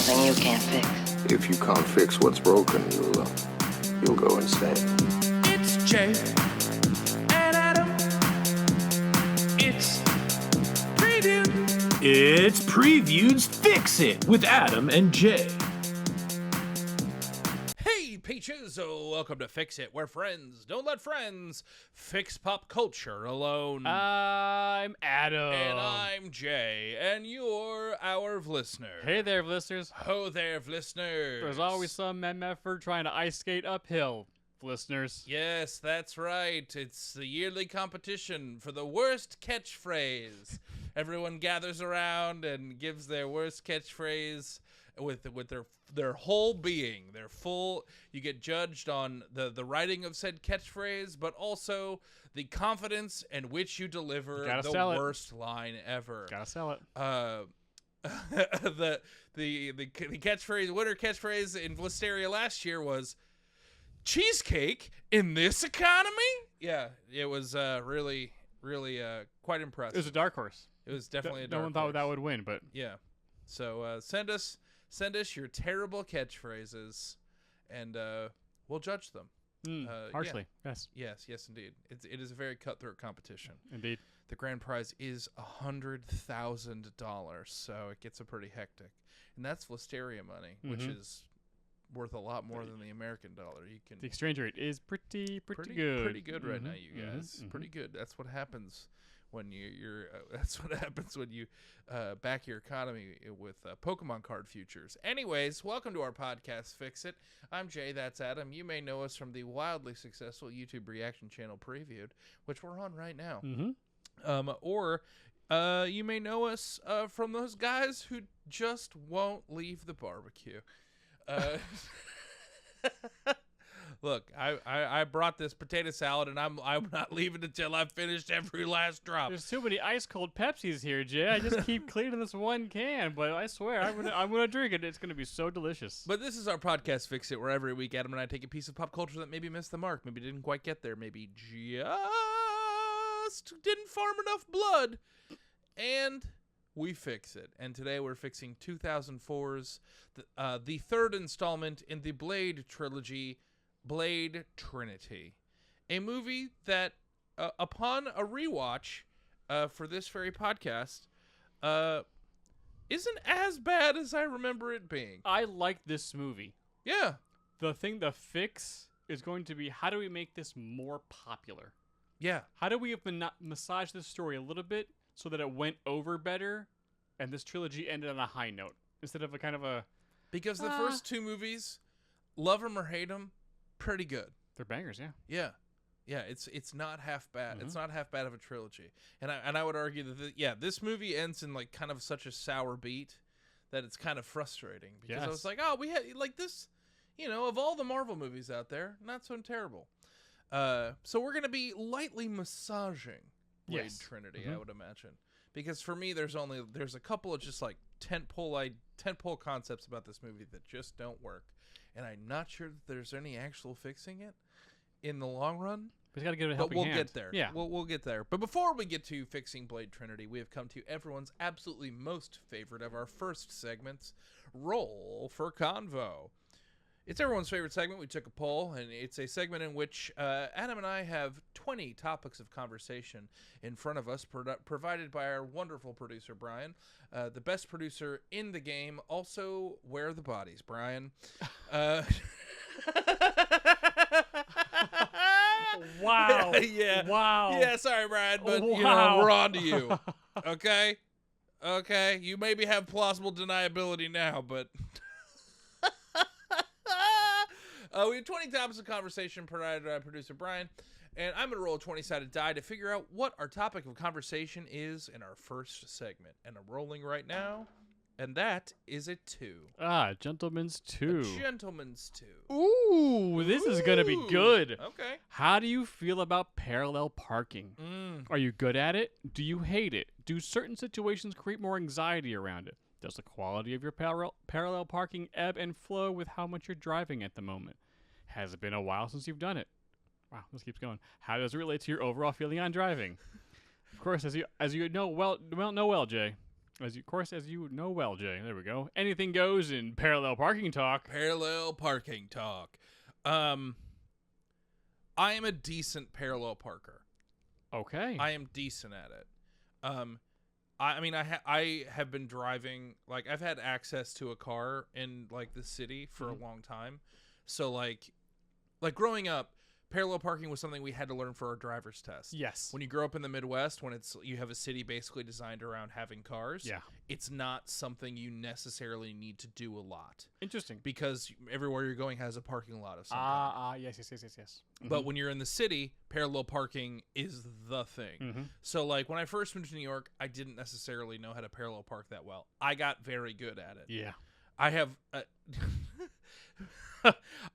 something you can't fix. If you can't fix what's broken, you'll go insane. It's Jay and Adam. It's Preview. It's Preview's Fix It with Adam and Jay. Hey, Peaches! Welcome to Fix It, where friends don't let friends fix pop culture alone. I'm Adam. And I'm Jay, and you're our listener. Hey there, listeners. Ho there, listeners. There's always some MFer trying to ice skate uphill, listeners. Yes, that's right. It's the yearly competition for the worst catchphrase. Everyone gathers around and gives their worst catchphrase with their whole being. They're full. You get judged on the writing of said catchphrase, but also the confidence in which you deliver the worst line ever. Gotta sell it. The catchphrase, winner catchphrase in Blisteria last year was cheesecake in this economy. Yeah, it was really quite impressive. It was a dark horse. It was definitely a dark horse. No one thought that would win, but yeah. So send us your terrible catchphrases, and we'll judge them. Harshly, yeah. yes. Yes, indeed. It is a very cutthroat competition. Indeed. The grand prize is $100,000, so it gets a pretty hectic, and that's Listeria money, which is worth a lot more than the American dollar. The exchange rate is pretty good. Pretty good right now, you guys. Pretty good. That's what happens when that's what happens when you back your economy with Pokemon card futures. Anyways, welcome to our podcast, Fix It. I'm Jay, that's Adam. You may know us from the wildly successful YouTube reaction channel Previewed, which we're on right now. Or you may know us from those guys who just won't leave the barbecue. Look, I brought this potato salad, and I'm not leaving until I've finished every last drop. There's too many ice cold Pepsis here, Jay. I just keep cleaning this one can, but I swear I'm gonna drink it. It's gonna be so delicious. But this is our podcast, Fix It, where every week Adam and I take a piece of pop culture that maybe missed the mark, maybe didn't quite get there, maybe just didn't farm enough blood, and we fix it. And today we're fixing 2004's the third installment in the Blade trilogy, Blade Trinity, a movie that upon a rewatch for this very podcast isn't as bad as I remember it being. I like this movie. Yeah. The fix is going to be, how do we make this more popular? Yeah. How do we massage this story a little bit so that it went over better and this trilogy ended on a high note instead of a kind of a... Because the first two movies, love them or hate them, pretty good. They're bangers, yeah. Yeah, it's not half bad. It's not half bad of a trilogy. And I would argue that this movie ends in like kind of such a sour beat that it's kind of frustrating, because I was like, oh, we had like this, of all the Marvel movies out there, not so terrible. So we're going to be lightly massaging Blade Trinity, I would imagine. Because for me, there's a couple of just like tentpole concepts about this movie that just don't work. And I'm not sure that there's any actual fixing it in the long run. We got to give it a helping hand. But we'll get there. Yeah. We'll get there. But before we get to fixing Blade Trinity, we have come to everyone's absolutely most favorite of our first segments, Roll for Convo. It's everyone's favorite segment. We took a poll, and it's a segment in which Adam and I have 20 topics of conversation in front of us, provided by our wonderful producer, Brian, the best producer in the game. Also, where are the bodies, Brian? Wow. Yeah. Wow. Yeah, sorry, Brian, but wow. we're on to you. Okay? Okay? You maybe have plausible deniability now, but... we have 20 topics of conversation provided by producer Brian, and I'm going to roll a 20-sided die to figure out what our topic of conversation is in our first segment. And I'm rolling right now, and that is a 2. Gentleman's 2. A gentleman's 2. Ooh, this is going to be good. Okay. How do you feel about parallel parking? Are you good at it? Do you hate it? Do certain situations create more anxiety around it? Does the quality of your parallel parking ebb and flow with how much you're driving at the moment? Has it been a while since you've done it? Wow, this keeps going. How does it relate to your overall feeling on driving? Of course, as you know well, Jay, As you know well, Jay. There we go. Anything goes in parallel parking talk. Parallel parking talk. I am a decent parallel parker. Okay. I am decent at it. I have been driving, like, I've had access to a car in, like, the city for a long time. So, like growing up, parallel parking was something we had to learn for our driver's test. Yes. When you grow up in the Midwest, when you have a city basically designed around having cars, it's not something you necessarily need to do a lot. Interesting. Because everywhere you're going has a parking lot of some kind. Yes. Mm-hmm. But when you're in the city, parallel parking is the thing. Mm-hmm. So, like, when I first moved to New York, I didn't necessarily know how to parallel park that well. I got very good at it. Yeah. I have...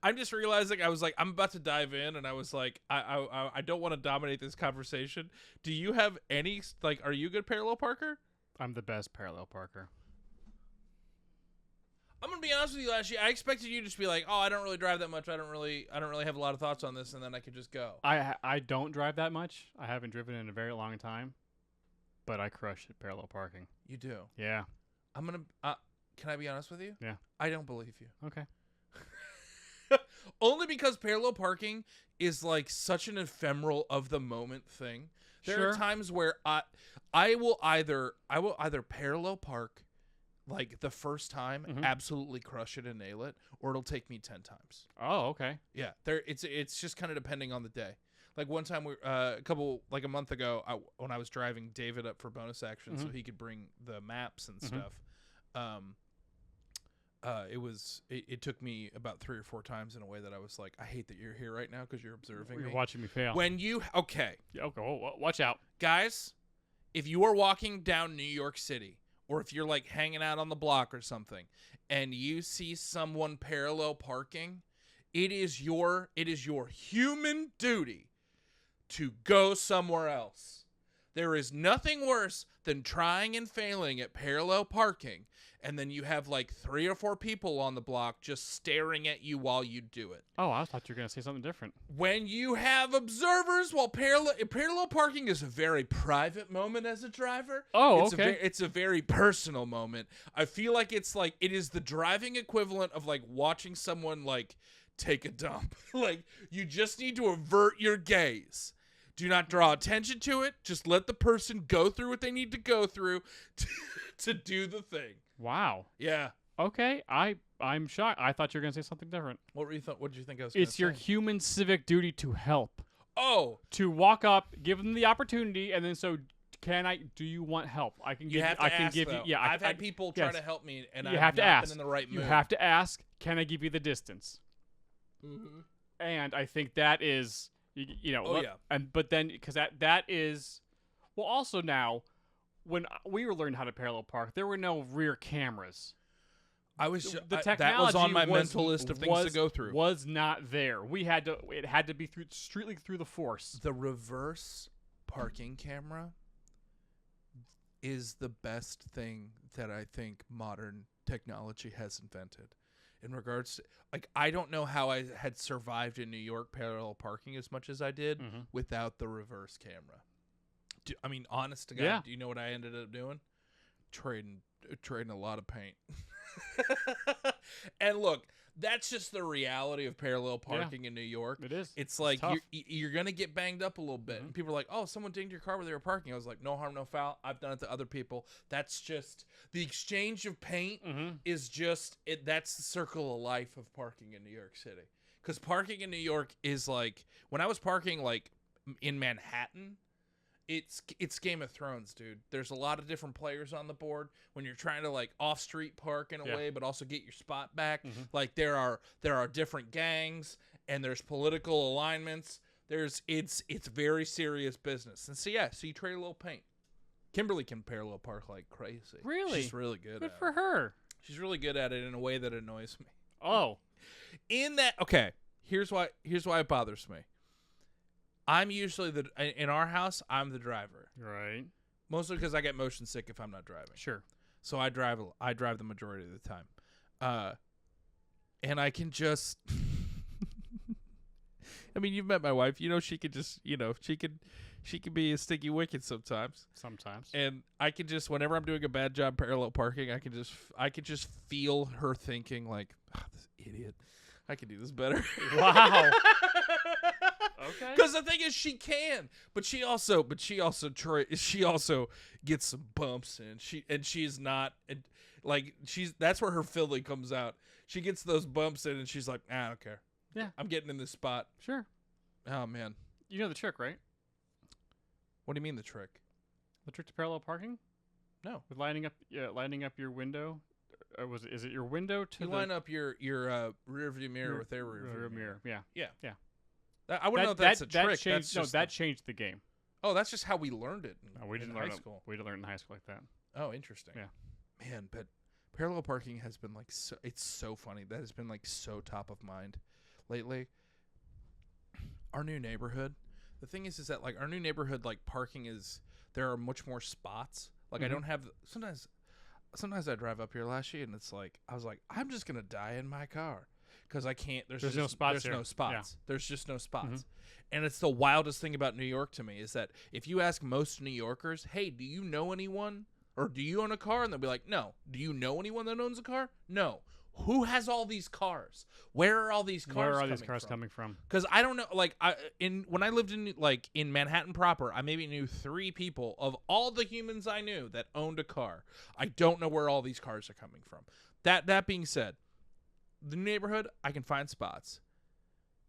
I'm just realizing, I was like, I'm about to dive in, and I was like, I don't want to dominate this conversation. Do you have any, like, are you a good parallel parker? I'm the best parallel parker. I'm gonna be honest with you, Lashley. I expected you to just be like, oh, I don't really drive that much. I don't really have a lot of thoughts on this, and then I could just go. I don't drive that much. I haven't driven in a very long time, but I crush it parallel parking. You do? Yeah. I'm gonna. Can I be honest with you? Yeah. I don't believe you. Okay. Only because parallel parking is like such an ephemeral of the moment thing. There are times where I will either parallel park like the first time, absolutely crush it and nail it, or it'll take me 10 times. Oh, okay. Yeah, it's just kind of depending on the day. Like one time a month ago, when I was driving David up for bonus action so he could bring the maps and stuff. It took me about 3 or 4 times in a way that I was like, I hate that you're here right now because you're observing me. You're watching me fail. Okay. Watch out. Guys, if you are walking down New York City, or if you're like hanging out on the block or something, and you see someone parallel parking, it is your human duty to go somewhere else. There is nothing worse than trying and failing at parallel parking, and then you have like 3 or 4 people on the block just staring at you while you do it. Oh, I thought you were going to say something different. When you have observers, while parallel parking is a very private moment as a driver. Oh, okay. It's a very personal moment. I feel like it is the driving equivalent of like watching someone like take a dump. Like, you just need to avert your gaze. Do not draw attention to it. Just let the person go through what they need to go through to do the thing. Wow. Yeah. Okay. I'm shocked. I thought you were going to say something different. What did you think I was going to say? It's your human civic duty to help. Oh. To walk up, give them the opportunity, and then do you want help? I can give you. Yeah. I've had people try to help me, and you I've not been in the right mood. You have to ask, can I give you the distance? Mm-hmm. And I think that is, but then, because that is, well, also now, when we were learning how to parallel park, there were no rear cameras. The technology that was on my mental list of things to go through. Was not there. It had to be strictly through the force. The reverse parking camera is the best thing that I think modern technology has invented. In regards to, like, I don't know how I had survived in New York parallel parking as much as I did without the reverse camera. Honest to God, do you know what I ended up doing? Trading a lot of paint. And look, that's just the reality of parallel parking in New York. It is. It's like you're going to get banged up a little bit. And people are like, oh, someone dinged your car where they were parking. I was like, no harm, no foul. I've done it to other people. That's just the exchange of paint is just it. That's the circle of life of parking in New York City. Because parking in New York is like, when I was parking like in Manhattan, it's Game of Thrones, dude. There's a lot of different players on the board when you're trying to like off-street park in a way, but also get your spot back. Like there are different gangs and there's political alignments. It's very serious business. And so you trade a little paint. Kimberly can parallel park like crazy. Really? She's really good. Good for her. She's really good at it in a way that annoys me. Oh, here's why it bothers me. I'm usually in our house, I'm the driver. Right. Mostly because I get motion sick if I'm not driving. Sure. So I drive the majority of the time. And I can just you've met my wife. She could just, She can be a sticky wicket sometimes. Sometimes. And I can just, whenever I'm doing a bad job parallel parking, I can just feel her thinking like, this idiot, I can do this better. Wow. Okay. Because the thing is, she can, but she also gets some bumps, and she's not, and like that's where her Philly comes out. She gets those bumps in, and she's like, I don't care. Yeah. I'm getting in this spot. Sure. Oh man. You know the trick, right? What do you mean the trick? The trick to parallel parking? No. With lining up your window. Is it your window to you line up your rear view mirror with their rear view mirror. Yeah. I wouldn't know if that's a trick. That changed the game. Oh, that's just how we learned it. We didn't learn high school. We didn't learn in high school like that. Oh, interesting. Yeah. Man, but parallel parking has been like it's so funny. That has been like so top of mind lately. Our new neighborhood. The thing is that like our new neighborhood, like parking there are much more spots. Like I don't have sometimes I drive up here last year and it's like I was like I'm just gonna die in my car because I can't. There's no spots. There's no spots. Yeah. There's just no spots. And it's the wildest thing about New York to me is that if you ask most New Yorkers, hey, do you know anyone or do you own a car? And they'll be like, no. Do you know anyone that owns a car? No. Who has all these cars? Where are all these cars coming from? Because I don't know. Like when I lived in Manhattan proper, I maybe knew 3 people of all the humans I knew that owned a car. I don't know where all these cars are coming from. That being said, the neighborhood, I can find spots.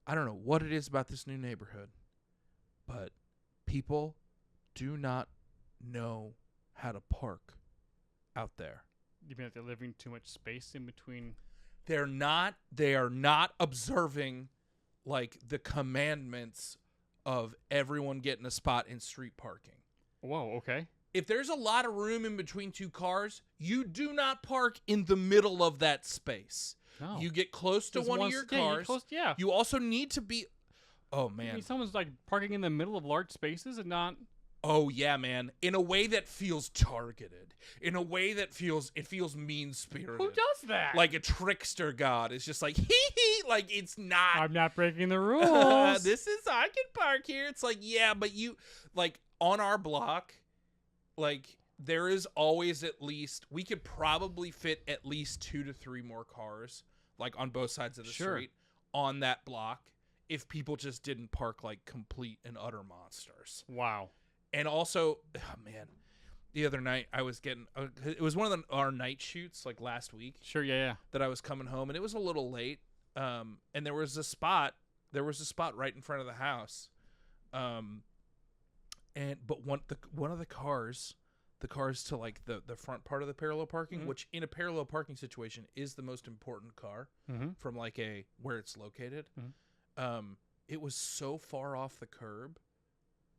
I don't know what it is about this new neighborhood, but people do not know how to park out there. You mean like they're leaving too much space in between? They are not observing like the commandments of everyone getting a spot in street parking. Whoa, okay. If there's a lot of room in between 2 cars, you do not park in the middle of that space. No. You get close to one of your cars. Yeah. You also need to be. Oh man. I mean, someone's like parking in the middle of large spaces and not. Oh yeah, man. In a way that feels targeted. In a way that feels mean-spirited. Who does that? Like a trickster god. It's just like hee. Like it's not. I'm not breaking the rules. This is I can park here. It's like yeah, but you like on our block, like. There is always at least, we could probably fit at least 2 to 3 more cars, like on both sides of the street, on that block, if people just didn't park like complete and utter monsters. Wow. And also, oh man, the other night I was getting, it was one of our night shoots, like last week. Sure, yeah. That I was coming home, and it was a little late, and there was a spot right in front of the house, but one of the cars to like the front part of the parallel parking, which in a parallel parking situation is the most important car from like where it's located. It was so far off the curb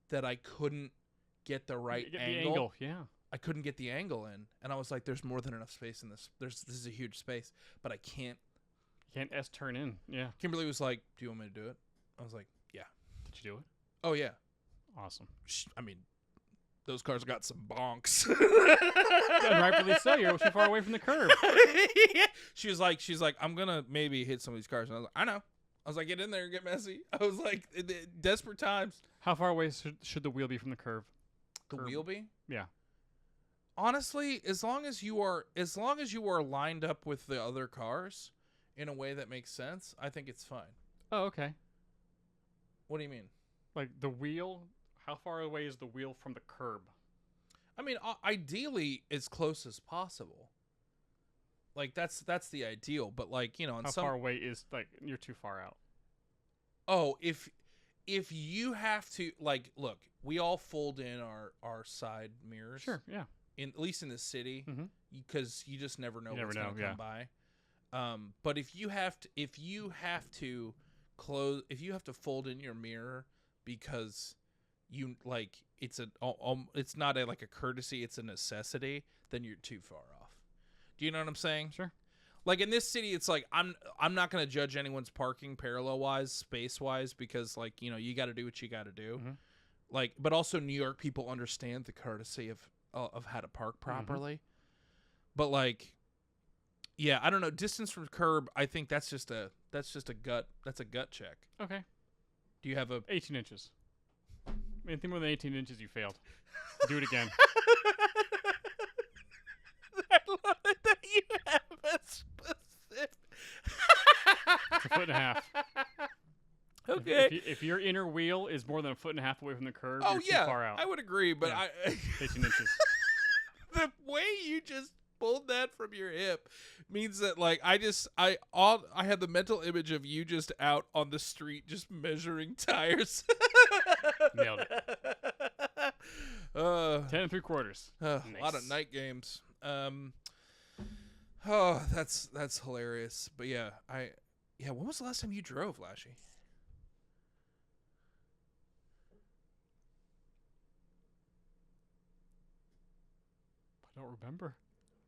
that I couldn't get the right angle. Yeah. I couldn't get the angle in, and I was like, "There's more than enough space in this. This is a huge space, but I can't." You can't S-turn in. Yeah. Kimberly was like, "Do you want me to do it?" I was like, "Yeah." Did you do it? Oh yeah. Awesome. I mean. Those cars got some bonks. And rightfully so. You're too far away from the curb. Yeah. She was like, I'm going to maybe hit some of these cars. And I was like, I know. I was like, get in there and get messy. I was like, desperate times. How far away should the wheel be from the curb? The wheel be? Yeah. Honestly, as long as you are lined up with the other cars in a way that makes sense, I think it's fine. Oh, okay. What do you mean? Like the wheel... How far away is the wheel from the curb? I mean, ideally as close as possible. Like that's the ideal, but like, you know, how far away is like you're too far out? Oh, if you have to like look, we all fold in our side mirrors. Sure, yeah. At least in the city, because you just never know what's going to come by. But if you have to fold in your mirror because you like it's not like a courtesy, it's a necessity, then you're too far off. Do you know what I'm saying? Sure. Like in this city, it's like I'm not going to judge anyone's parking parallel wise, space wise, because like, you know, you got to do what you got to do. Like, but also New York people understand the courtesy of how to park properly. But like, yeah, I don't know. Distance from curb, I think that's just a gut check. Okay. Do you have a 18 inches? Anything more than 18 inches, you failed. Do it again. I love it that you have a specific. It's a foot and a half. Okay. If your inner wheel is more than a foot and a half away from the curb, Oh you're yeah, too far out. I would agree, but Yeah. 18 inches. The way you just pulled that from your hip means that like I had the mental image of you just out on the street just measuring tires. Nailed it. 10 3/4. A lot of night games. Oh, that's hilarious. But yeah, when was the last time you drove, Lashy? I don't remember.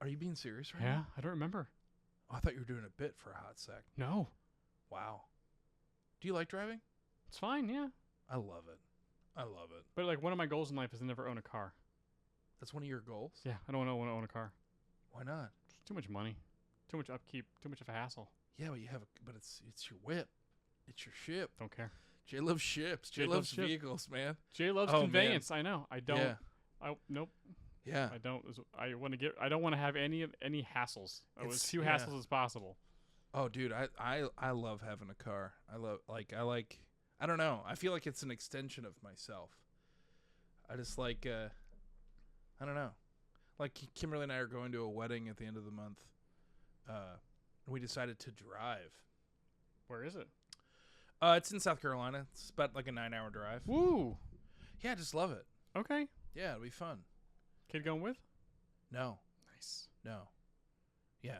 Are you being serious right Yeah, now? I don't remember. Oh, I thought you were doing a bit for a hot sec. No. Wow. Do you like driving? It's fine, yeah. I love it. I love it. But like one of my goals in life is to never own a car. That's one of your goals? Yeah, I don't want to own a car. Why not? It's too much money. Too much upkeep. Too much of a hassle. Yeah, but it's your whip. It's your ship. Don't care. Jay loves ships. Jay Jay loves loves ship. vehicles, man. Jay loves Oh, conveyance. I know. I don't. Yeah. Nope. Yeah. I don't. I want to get. I don't want to have any hassles. As few yeah. hassles as possible. Oh, dude, I love having a car. I don't know. I feel like it's an extension of myself. I just like I don't know. Like Kimberly and I are going to a wedding at the end of the month. We decided to drive. Where is it? It's in South Carolina. It's about like a 9-hour drive. Woo. Yeah, I just love it. Okay. Yeah, it'll be fun. Kid going with? No. Nice. No. Yeah,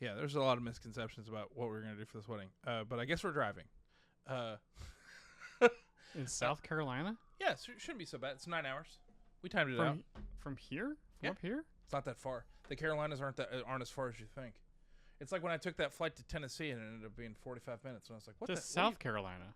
yeah, there's a lot of misconceptions about what we're going to do for this wedding. But I guess we're driving. In South Carolina? Yeah, it shouldn't be so bad. It's 9 hours. We timed it out. From here? Yeah. Up here? It's not that far. The Carolinas aren't as far as you think. It's like when I took that flight to Tennessee and it ended up being 45 minutes, and I was like, "What the South Carolina?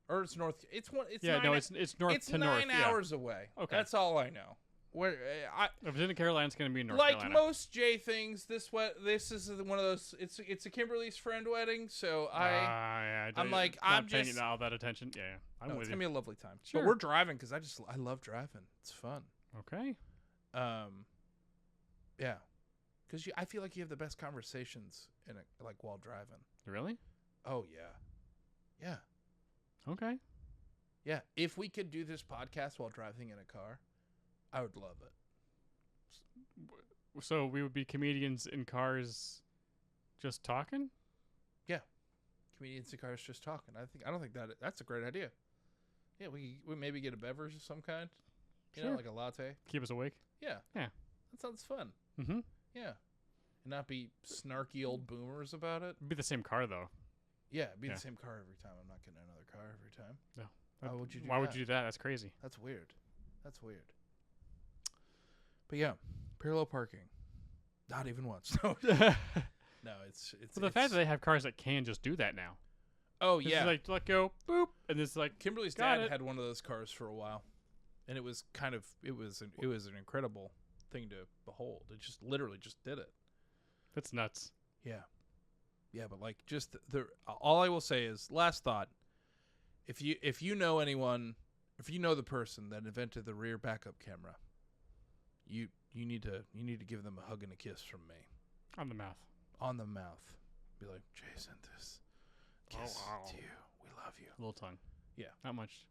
Or it's north. It's one. It's yeah, 9, no, it's north it's to 9 north. hours away. Okay, that's all I know. Where if it's in the Carolinas, it's gonna be in North like Carolina. most J things, this is one of those. It's a Kimberly's friend wedding, so I'm like I'm paying just all that attention. Yeah, I'm with it's you. gonna be a lovely time. Sure. But we're driving because I love driving. It's fun. Okay. Yeah, because I feel like you have the best conversations like while driving. Really? Oh yeah. Okay. Yeah, if we could do this podcast while driving in a car, I would love it. So we would be comedians in cars, just talking. Yeah, comedians in cars just talking. I don't think that's a great idea. Yeah, we maybe get a beverage of some kind. You know, Sure. like a latte. Keep us awake. Yeah. Yeah. That sounds fun. Mm-hmm. Yeah. And not be snarky old boomers about it. It'd be the same car though. Yeah, it'd be Yeah. the same car every time. I'm not getting another car every time. No. Why would you do Why that? would you do that? That's crazy. That's weird. That's weird. But yeah, parallel parking. Not even once. No. No, it's Well, the fact that they have cars that can just do that now. Oh This yeah. is like let go, boop, and it's like Kimberly's got dad it. had one of those cars for a while, and it was an incredible thing to behold. It just literally just did it. that's nuts. Yeah, but like just all I will say is last thought. If you know anyone, if you know the person that invented the rear backup camera, you need to give them a hug and a kiss from me On the mouth. on the mouth. Be like, Jay sent this. Kiss to you. We love you. A little tongue. Yeah. Not much.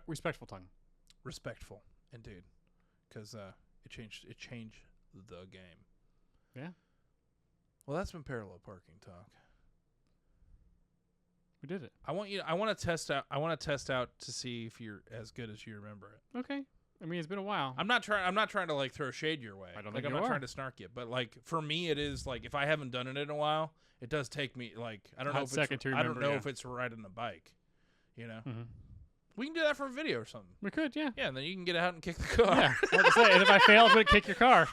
Respectful tongue. Respectful, indeed, because it changed the game. Yeah. Well, that's been parallel parking talk. We did it. I want to test out to see if you're as good as you remember it. Okay. I mean, it's been a while. I'm not trying to like throw shade your way. I don't like think I'm you not are. trying to snark you, but like for me it is like if I haven't done it in a while, it does take me like I don't Hot know if second it's to I don't remember, know yeah. if it's riding a bike, you know. Mm-hmm. We can do that for a video or something. We could, yeah. Yeah, and then you can get out and kick the car. Yeah. Like I say, and if I fail, I'm gonna kick your car.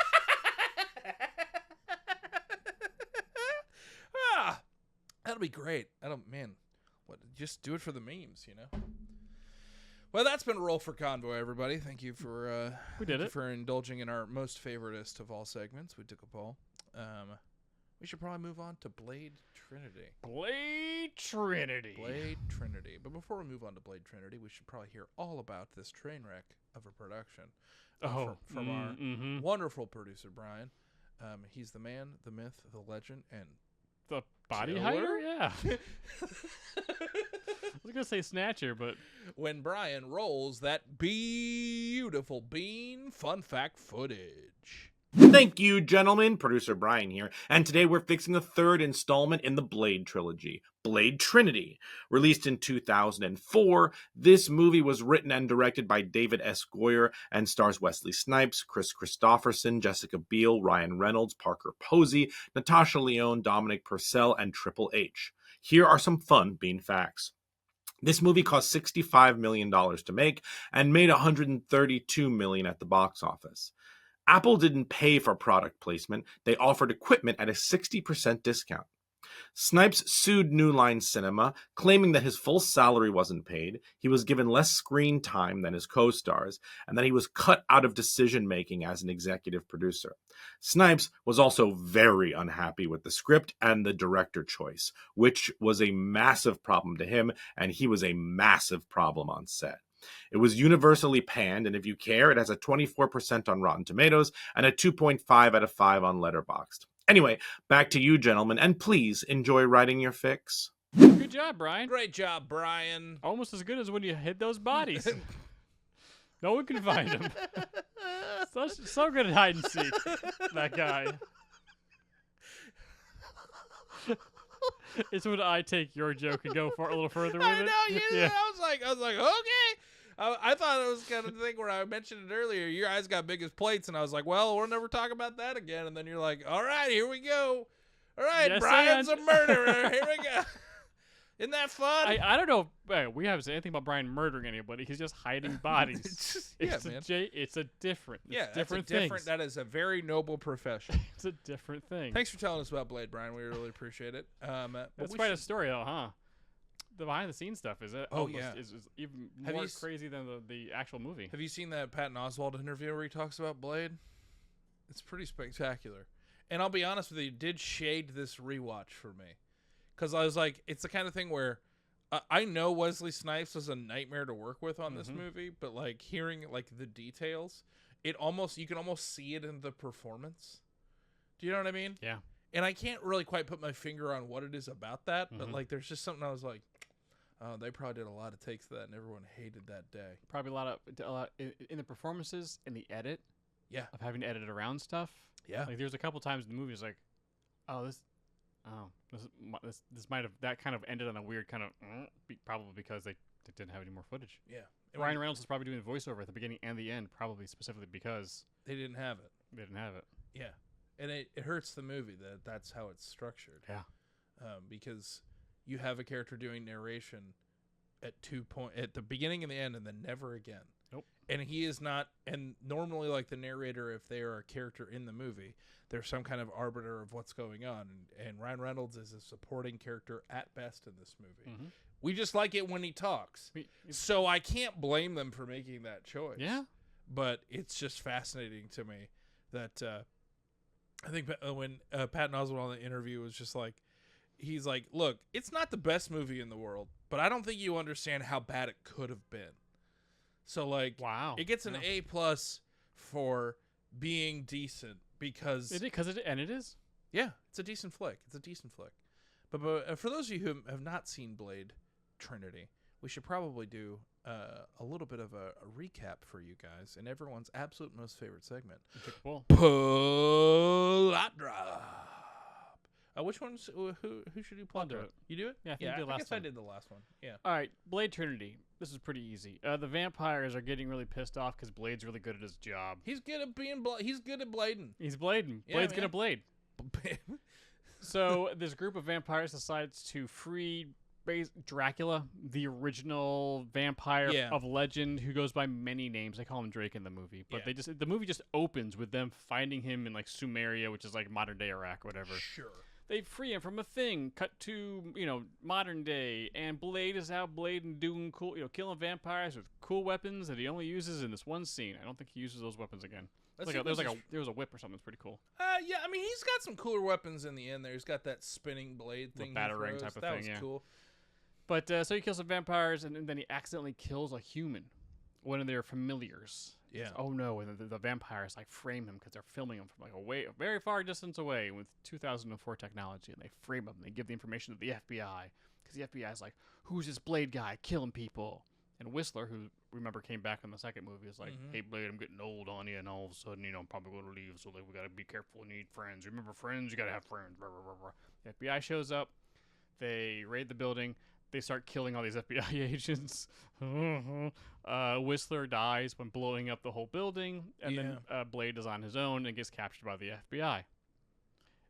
That'll be great. Just do it for the memes, you know. Well, that's been Roll for Convoy, everybody. Thank you for We did thank you it. for indulging in our most favoritist of all segments. We took a poll. we should probably move on to Blade Trinity. Blade Trinity. Blade Trinity. But before we move on to Blade Trinity, we should probably hear all about this train wreck of a production from our wonderful producer, Brian. He's the man, the myth, the legend, and the body killer? hider? Yeah. I was going to say Snatcher, but... When Brian rolls that beautiful bean fun fact footage. Thank you, gentlemen. Producer Brian here, and today we're fixing the third installment in the Blade trilogy, Blade Trinity. Released in 2004, this movie was written and directed by David S. Goyer and stars Wesley Snipes, Chris Christopherson, Jessica Biel, Ryan Reynolds, Parker Posey, Natasha Lyonne, Dominic Purcell, and Triple H. Here are some fun bean facts. This movie cost $65 million to make and made $132 million at the box office. Apple didn't pay for product placement. They offered equipment at a 60% discount. Snipes sued New Line Cinema, claiming that his full salary wasn't paid, he was given less screen time than his co-stars, and that he was cut out of decision-making as an executive producer. Snipes was also very unhappy with the script and the director choice, which was a massive problem to him, and he was a massive problem on set. It was universally panned, and if you care, it has a 24% on Rotten Tomatoes and a 2.5 out of 5 on Letterboxd. Anyway, back to you, gentlemen, and please enjoy writing your fix. Good job, Brian. Great job, Brian. Almost as good as when you hid those bodies. No one can find them. So good at hide and seek, that guy. It's when I take your joke and go for a little further with it. I know, yeah. I was like, okay. I thought it was kind of the thing where I mentioned it earlier. Your eyes got big as plates, and I was like, well, we'll never talk about that again. And then you're like, all right, here we go. All right, Yes, Brian's a murderer. Here we go. Isn't that fun? I don't know if we haven't said anything about Brian murdering anybody. He's just hiding bodies. It's man. It's a different. Yeah, it's different that's a things. That is a very noble profession. It's a different thing. Thanks for telling us about Blade, Brian. We really appreciate it. That's quite a story, though, huh? The behind-the-scenes stuff is even more crazy than the actual movie. Have you seen that Patton Oswalt interview where he talks about Blade? It's pretty spectacular. And I'll be honest with you, it did shade this rewatch for me. Because I was like, it's the kind of thing where I know Wesley Snipes was a nightmare to work with on this movie, but like hearing like the details, you can almost see it in the performance. Do you know what I mean? Yeah. And I can't really quite put my finger on what it is about that, but like there's just something I was like, oh, they probably did a lot of takes of that, and everyone hated that day. Probably a lot in the performances, in the edit. Yeah. Of having to edit around stuff. Yeah. Like there's a couple times in the movie, it's like, this might have that kind of ended on a weird kind of probably because they didn't have any more footage. Yeah. Ryan Reynolds was probably doing voiceover at the beginning and the end, probably specifically because they didn't have it. Yeah. And it hurts the movie that's how it's structured. Yeah. Because you have a character doing narration at at the beginning and the end, and then never again. Nope. And he is not. And normally, like the narrator, if they are a character in the movie, they're some kind of arbiter of what's going on. And Ryan Reynolds is a supporting character at best in this movie. Mm-hmm. We just like it when he talks. So I can't blame them for making that choice. Yeah. But it's just fascinating to me that I think when Patton Oswalt on the interview was just like, he's like, look, it's not the best movie in the world, but I don't think you understand how bad it could have been. So like, wow, it gets an A+ for being decent because it is. Yeah, it's a decent flick. But for those of you who have not seen Blade Trinity, we should probably do a little bit of a recap for you guys and everyone's absolute most favorite segment. Pull Out Drop. Which one's who should do plot drop? You do it? Yeah, I guess I did the last one. Yeah. All right, Blade Trinity. This is pretty easy. The vampires are getting really pissed off because Blade's really good at his job. He's good at he's good at blading. He's blading. Yeah, Blade's gonna blade. So this group of vampires decides to free Dracula, the original vampire of legend who goes by many names. They call him Drake in the movie, but the movie just opens with them finding him in like Sumeria, which is like modern day Iraq, whatever. Sure. They free him from a thing. Cut to modern day, and Blade is out blading, doing cool, killing vampires with cool weapons that he only uses in this one scene. I don't think he uses those weapons again. There was a whip or something. It's pretty cool. Yeah, I mean, he's got some cooler weapons in the end there. He's got that spinning blade thing. The batarang type of that thing, was yeah. cool. But so he kills some vampires, and then he accidentally kills a human, one of their familiars. Yeah. Oh no! And the vampires like frame him because they're filming him from like a very far distance away with 2004 technology, and they frame him. They give the information to the FBI because the FBI is like, "Who's this Blade guy killing people?" And Whistler, who remember came back in the second movie, is like, "Hey Blade, I'm getting old on you, and all of a sudden, I'm probably going to leave, so we gotta be careful. We need friends. Remember friends? You gotta have friends." Blah, blah, blah, blah. The FBI shows up. They raid the building. They start killing all these FBI agents. Whistler dies when blowing up the whole building, and then Blade is on his own and gets captured by the FBI.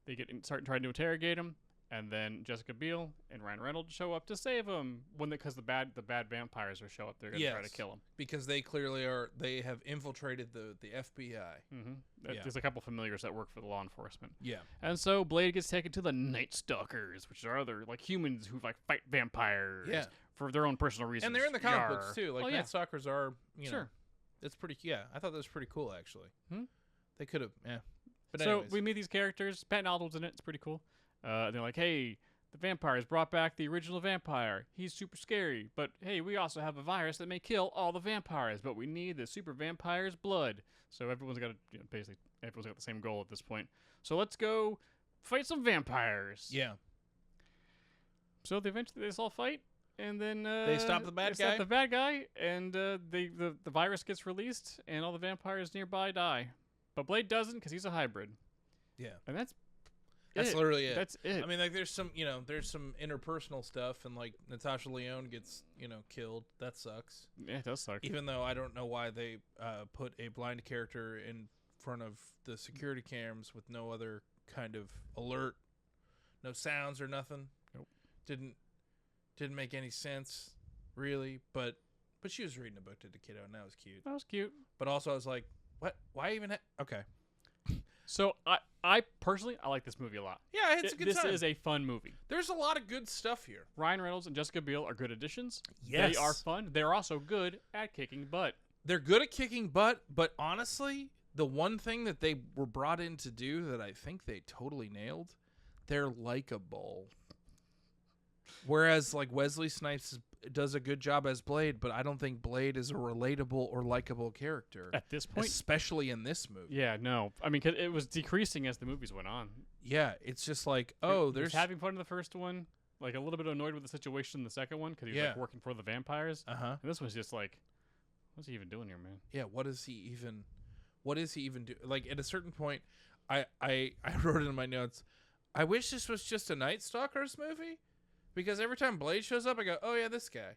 They start trying to interrogate him, and then Jessica Biel and Ryan Reynolds show up to save him because the bad vampires show up. They're gonna try to kill him because they clearly are. They have infiltrated the FBI. There's a couple familiars that work for the law enforcement. Yeah, and so Blade gets taken to the Night Stalkers, which are other like humans who like fight vampires for their own personal reasons. And they're in the comic books too. Like Night Stalkers are, you sure. know, it's pretty. Yeah, I thought that was pretty cool actually. They could have. Yeah. But so anyways. we meet these characters. Patton Oswalt's in it. It's pretty cool. They're like, hey, the vampires brought back the original vampire. He's super scary. But hey, we also have a virus that may kill all the vampires. But we need the super vampire's blood. So everyone's got basically everyone's got the same goal at this point. So let's go fight some vampires. Yeah. So they all fight, and then they stop the bad guy. Stop the bad guy, and the virus gets released, and all the vampires nearby die. But Blade doesn't because he's a hybrid. Yeah. And that's literally it. That's it. I mean, like, there's some interpersonal stuff, and like Natasha Lyonne gets, killed. That sucks. Yeah, it does suck. Even though I don't know why they put a blind character in front of the security cams with no other kind of alert, no sounds or nothing. Nope. Didn't make any sense, really. But she was reading a book to the kiddo, and that was cute. That was cute. But also, I was like, what? Why even? Okay. So I personally like this movie a lot. Yeah, it's a good time. This is a fun movie. There's a lot of good stuff here. Ryan Reynolds and Jessica Biel are good additions. Yes. They are fun. They're also good at kicking butt. They're good at kicking butt, but honestly, the one thing that they were brought in to do that I think they totally nailed, they're likable. Whereas, like, Wesley Snipes does a good job as Blade, but I don't think Blade is a relatable or likable character. At this point? Especially in this movie. Yeah, no. I mean, 'cause it was decreasing as the movies went on. Yeah, it's just like, He there's... was having fun in the first one, like a little bit annoyed with the situation in the second one because he was like working for the vampires. Uh-huh. And this was just like, what's he even doing here, man? Yeah, what is he even do? Like, at a certain point, I wrote it in my notes, I wish this was just a Night Stalkers movie, because every time Blade shows up, I go, oh yeah, this guy.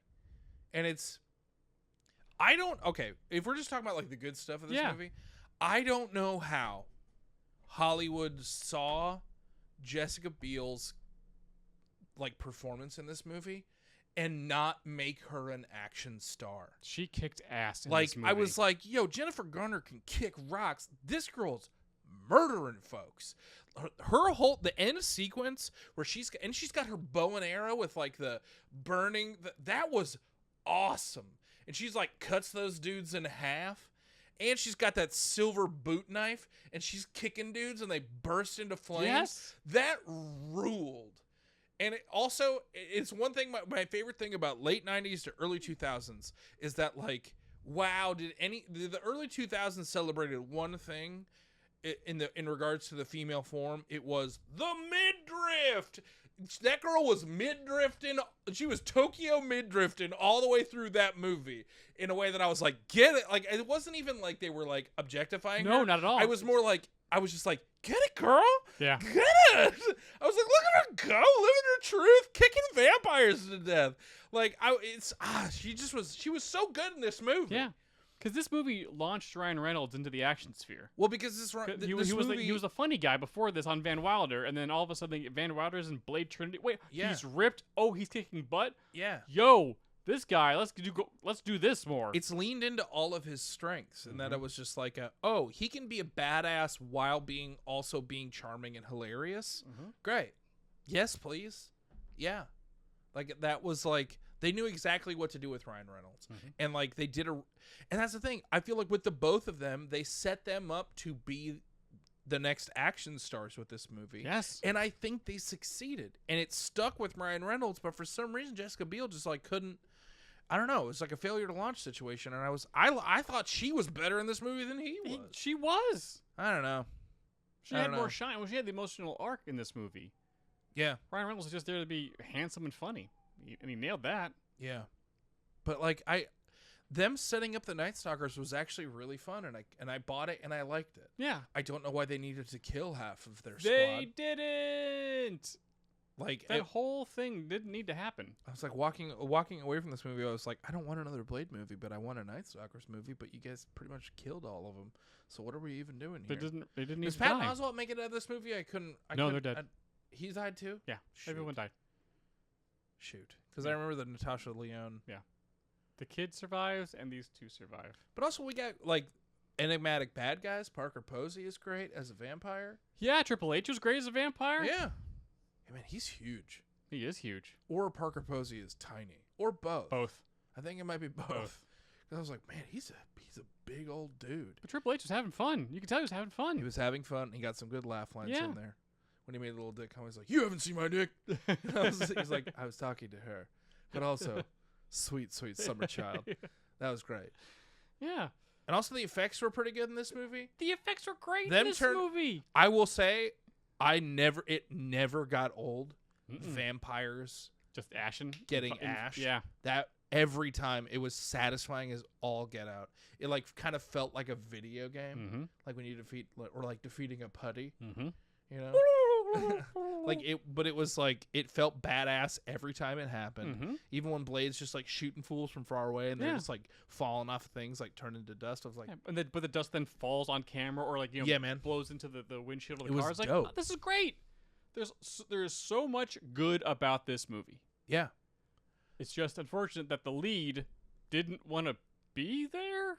And if we're just talking about like the good stuff of this movie, I don't know how Hollywood saw Jessica Biel's like performance in this movie and not make her an action star. She kicked ass in like this movie. I was like, yo, Jennifer Garner can kick rocks. This girl's murdering folks. The end sequence where she's got her bow and arrow with like the burning, that was awesome. And she's like cuts those dudes in half, and she's got that silver boot knife, and she's kicking dudes and they burst into flames. Yes. That ruled. And it's one thing, my favorite thing about late 90s to early 2000s is that, like, wow, the early 2000s celebrated one thing in regards to the female form. It was the midriff. That girl was mid-drifting. She was Tokyo mid-drifting all the way through that movie in a way that I was like, get it. Like, it wasn't even like they were like objectifying her. No, not at all. I was more like, I was just like, get it, girl. Yeah. Get it. I was like, look at her go, living her truth, kicking vampires to death. Like, she was so good in this movie. Yeah. Because this movie launched Ryan Reynolds into the action sphere. Well, because He was a funny guy before this on Van Wilder, and then all of a sudden Van Wilder's in Blade Trinity. Wait, he's ripped. Oh, he's kicking butt. Yeah. Yo, this guy. Let's do this more. It's leaned into all of his strengths, and that it was just like he can be a badass while also being charming and hilarious. Great. Yes, please. Yeah. Like, that was like They knew exactly what to do with Ryan Reynolds. And like they did and that's the thing. I feel like with the both of them, they set them up to be the next action stars with this movie. Yes. And I think they succeeded. And it stuck with Ryan Reynolds, but for some reason Jessica Biel just like couldn't. I don't know. It was like a failure to launch situation, and I thought she was better in this movie than he was. She was. I don't know. She had more shine. Well, she had the emotional arc in this movie. Yeah. Ryan Reynolds was just there to be handsome and funny, and he nailed that. Yeah. But like them setting up the Night Stalkers was actually really fun, and I bought it and I liked it. Yeah. I don't know why they needed to kill half of their They squad. didn't. Like that whole thing didn't need to happen. I was like walking away from this movie. I was like, I don't want another Blade movie, but I want a Night Stalkers movie. But you guys pretty much killed all of them. So what are we even doing here? They didn't need Does to Patton die. Oswalt make it out of this movie? I couldn't. No, they're dead. He died too. Yeah, everyone died. Shoot, because I remember the Natasha Lyonne. Yeah, the kid survives, and these two survive. But also we got like enigmatic bad guys. Parker Posey is great as a vampire. Yeah, Triple H was great as a vampire. Yeah, hey man, he's huge. He is huge. Or Parker Posey is tiny, or both. Both. I think it might be both. Because I was like, man, he's a big old dude. But Triple H was having fun. You can tell he was having fun. He was having fun. He got some good laugh lines Yeah. in there. When he made a little dick comment, he's like, "You haven't seen my dick." He's like, "I was talking to her," but also, sweet summer child. That was great. Yeah. And also, the effects were pretty good in this movie. The effects were great in this movie. I will say, it never got old. Vampires just ashen, getting ash. Yeah. That every time it was satisfying as all get out. It like kind of felt like a video game, like when you defeating a putty. You know, but it was like it felt badass every time it happened. Even when Blade's just like shooting fools from far away and they're just like falling off of things, like turn into dust. I was like, but the dust then falls on camera or like blows into the windshield of the car. Was it's like, dope. oh, this is great. There's so much good about this movie. Yeah, it's just unfortunate that the lead didn't want to be there.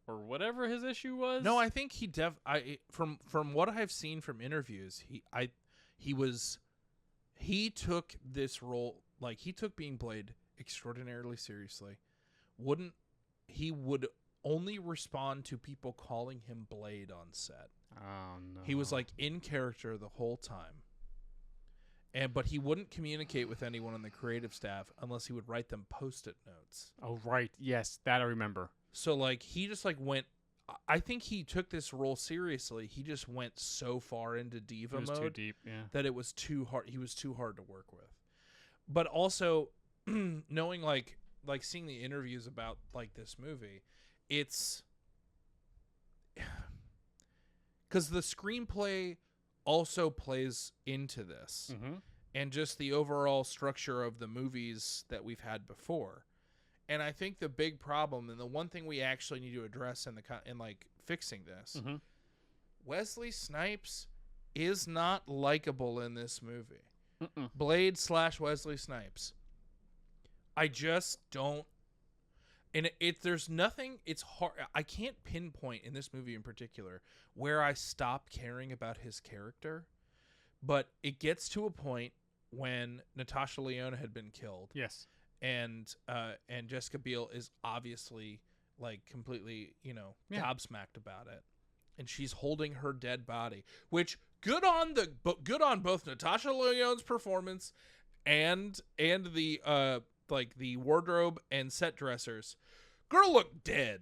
Or whatever his issue was. No, I think he from what I've seen from interviews, he took this role, like he took being Blade extraordinarily seriously. He would only respond to people calling him Blade on set. Oh no. He was like in character the whole time. But he wouldn't communicate with anyone on the creative staff unless he would write them post-it notes. Oh right. Yes, that I remember. So, like, he just, like, went... I think he took this role seriously. He just went so far into diva mode. Too deep, yeah. That it was too hard. He was too hard to work with. But also, knowing, like seeing the interviews about, like, this movie, it's... Because the screenplay also plays into this. And just the overall structure of the movies that we've had before. And I think the big problem, and the one thing we actually need to address in like fixing this, Wesley Snipes is not likable in this movie. Blade / Wesley Snipes. I just don't. And there's nothing. It's hard. I can't pinpoint in this movie in particular where I stopped caring about his character, but it gets to a point when Natasha Lyonne had been killed. Yes. And Jessica Biel is obviously like completely, gobsmacked about it, and she's holding her dead body. Which good on both Natasha Lyonne's performance and the the wardrobe and set dressers. Girl looked dead.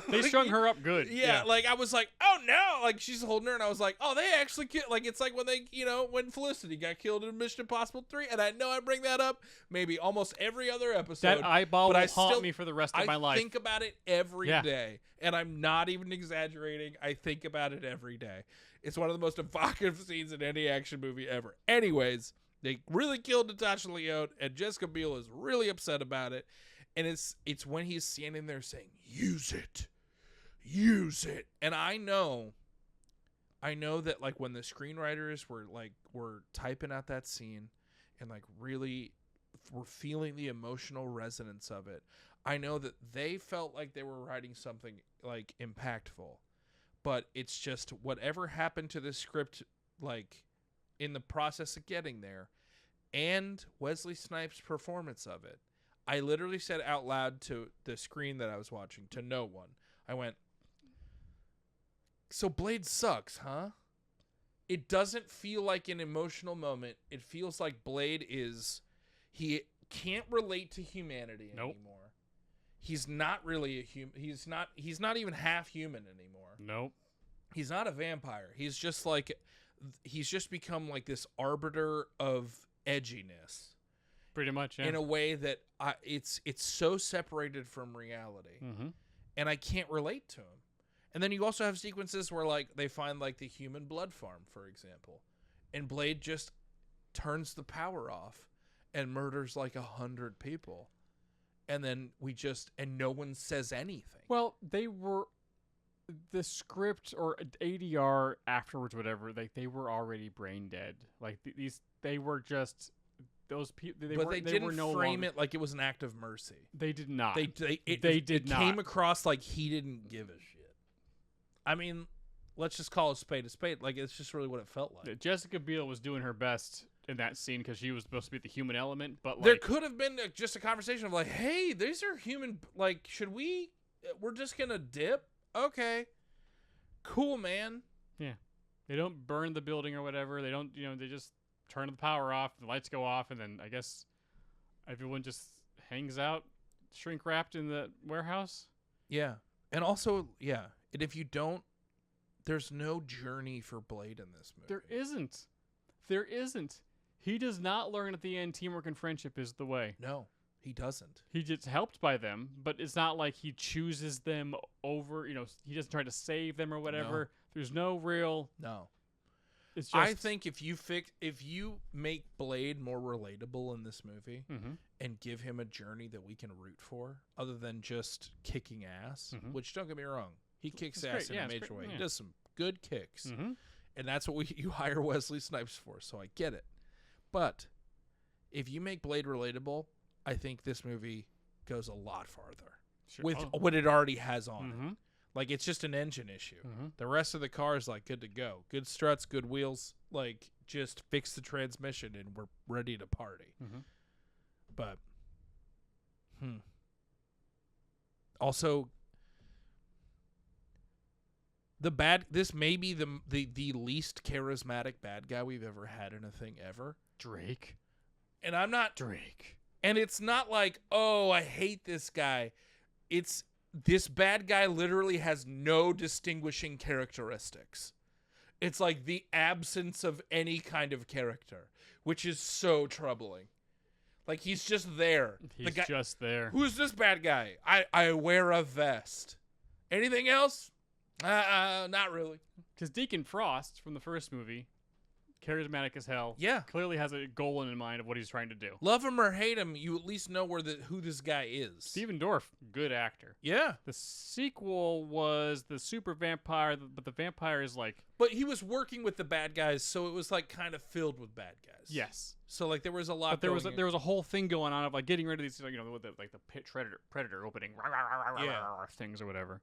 They strung her up good. Yeah, like I was like, oh no, like she's holding her, and I was like, oh, they actually killed. Like it's like when they, when Felicity got killed in Mission Impossible 3, and I know I bring that up maybe almost every other episode. That eyeball will haunt me for the rest of my life. I think about it every day, and I'm not even exaggerating. I think about it every day. It's one of the most evocative scenes in any action movie ever. Anyways, they really killed Natasha Lyonne, and Jessica Biel is really upset about it. And it's when he's standing there saying, use it. And I know that like when the screenwriters were typing out that scene and like really were feeling the emotional resonance of it, I know that they felt like they were writing something like impactful. But it's just whatever happened to this script, like in the process of getting there, and Wesley Snipes' performance of it. I literally said out loud to the screen that I was watching, to no one. I went, so Blade sucks, huh? It doesn't feel like an emotional moment. It feels like Blade he can't relate to humanity anymore. He's not really a human. He's not even half human anymore. Nope. He's not a vampire. He's just become like this arbiter of edginess. Pretty much, yeah. In a way that it's so separated from reality. Mm-hmm. And I can't relate to him. And then you also have sequences where like they find like the human blood farm, for example, and Blade just turns the power off and murders like 100 people, and then and no one says anything. Well, the script or ADR afterwards, whatever, like they were already brain dead. Like they were just those people. But they didn't frame it like it was an act of mercy. They did not. It came across like he didn't give a shit. I mean, let's just call a spade a spade. Like, it's just really what it felt like. Jessica Biel was doing her best in that scene because she was supposed to be the human element, but like, there could have been just a conversation of like, hey, these are human, like, we're just gonna dip? Okay. Cool, man. Yeah. They don't burn the building or whatever. They don't, they just turn the power off, the lights go off, and then I guess everyone just hangs out, shrink wrapped in the warehouse. Yeah. And also, yeah. And if you don't, there's no journey for Blade in this movie. There isn't. He does not learn at the end teamwork and friendship is the way. No, he doesn't. He gets helped by them, but it's not like he chooses them over, he doesn't try to save them or whatever. No. There's no real... No. It's just... I think if you make Blade more relatable in this movie and give him a journey that we can root for, other than just kicking ass, which, don't get me wrong, he kicks ass in a major way. Yeah. He does some good kicks. Mm-hmm. And that's what you hire Wesley Snipes for, so I get it. But if you make Blade relatable, I think this movie goes a lot farther with what it already has on it. Like, it's just an engine issue. The rest of the car is, like, good to go. Good struts, good wheels. Like, just fix the transmission and we're ready to party. But, also... this may be the least charismatic bad guy we've ever had in a thing ever. Drake. And I'm not... Drake. And it's not like, oh, I hate this guy. It's... This bad guy literally has no distinguishing characteristics. It's like the absence of any kind of character, which is so troubling. Like, he's just there. He's just there. Who's this bad guy? I wear a vest. Anything else? Not really. Because Deacon Frost from the first movie, charismatic as hell. Yeah. Clearly has a goal in mind of what he's trying to do. Love him or hate him, you at least know who this guy is. Stephen Dorff, good actor. Yeah. The sequel was the super vampire, but the vampire is like... But he was working with the bad guys, so it was like kind of filled with bad guys. Yes. So like there was a lot. But there was a whole thing going on of like getting rid of these, with the pit predator opening things or whatever.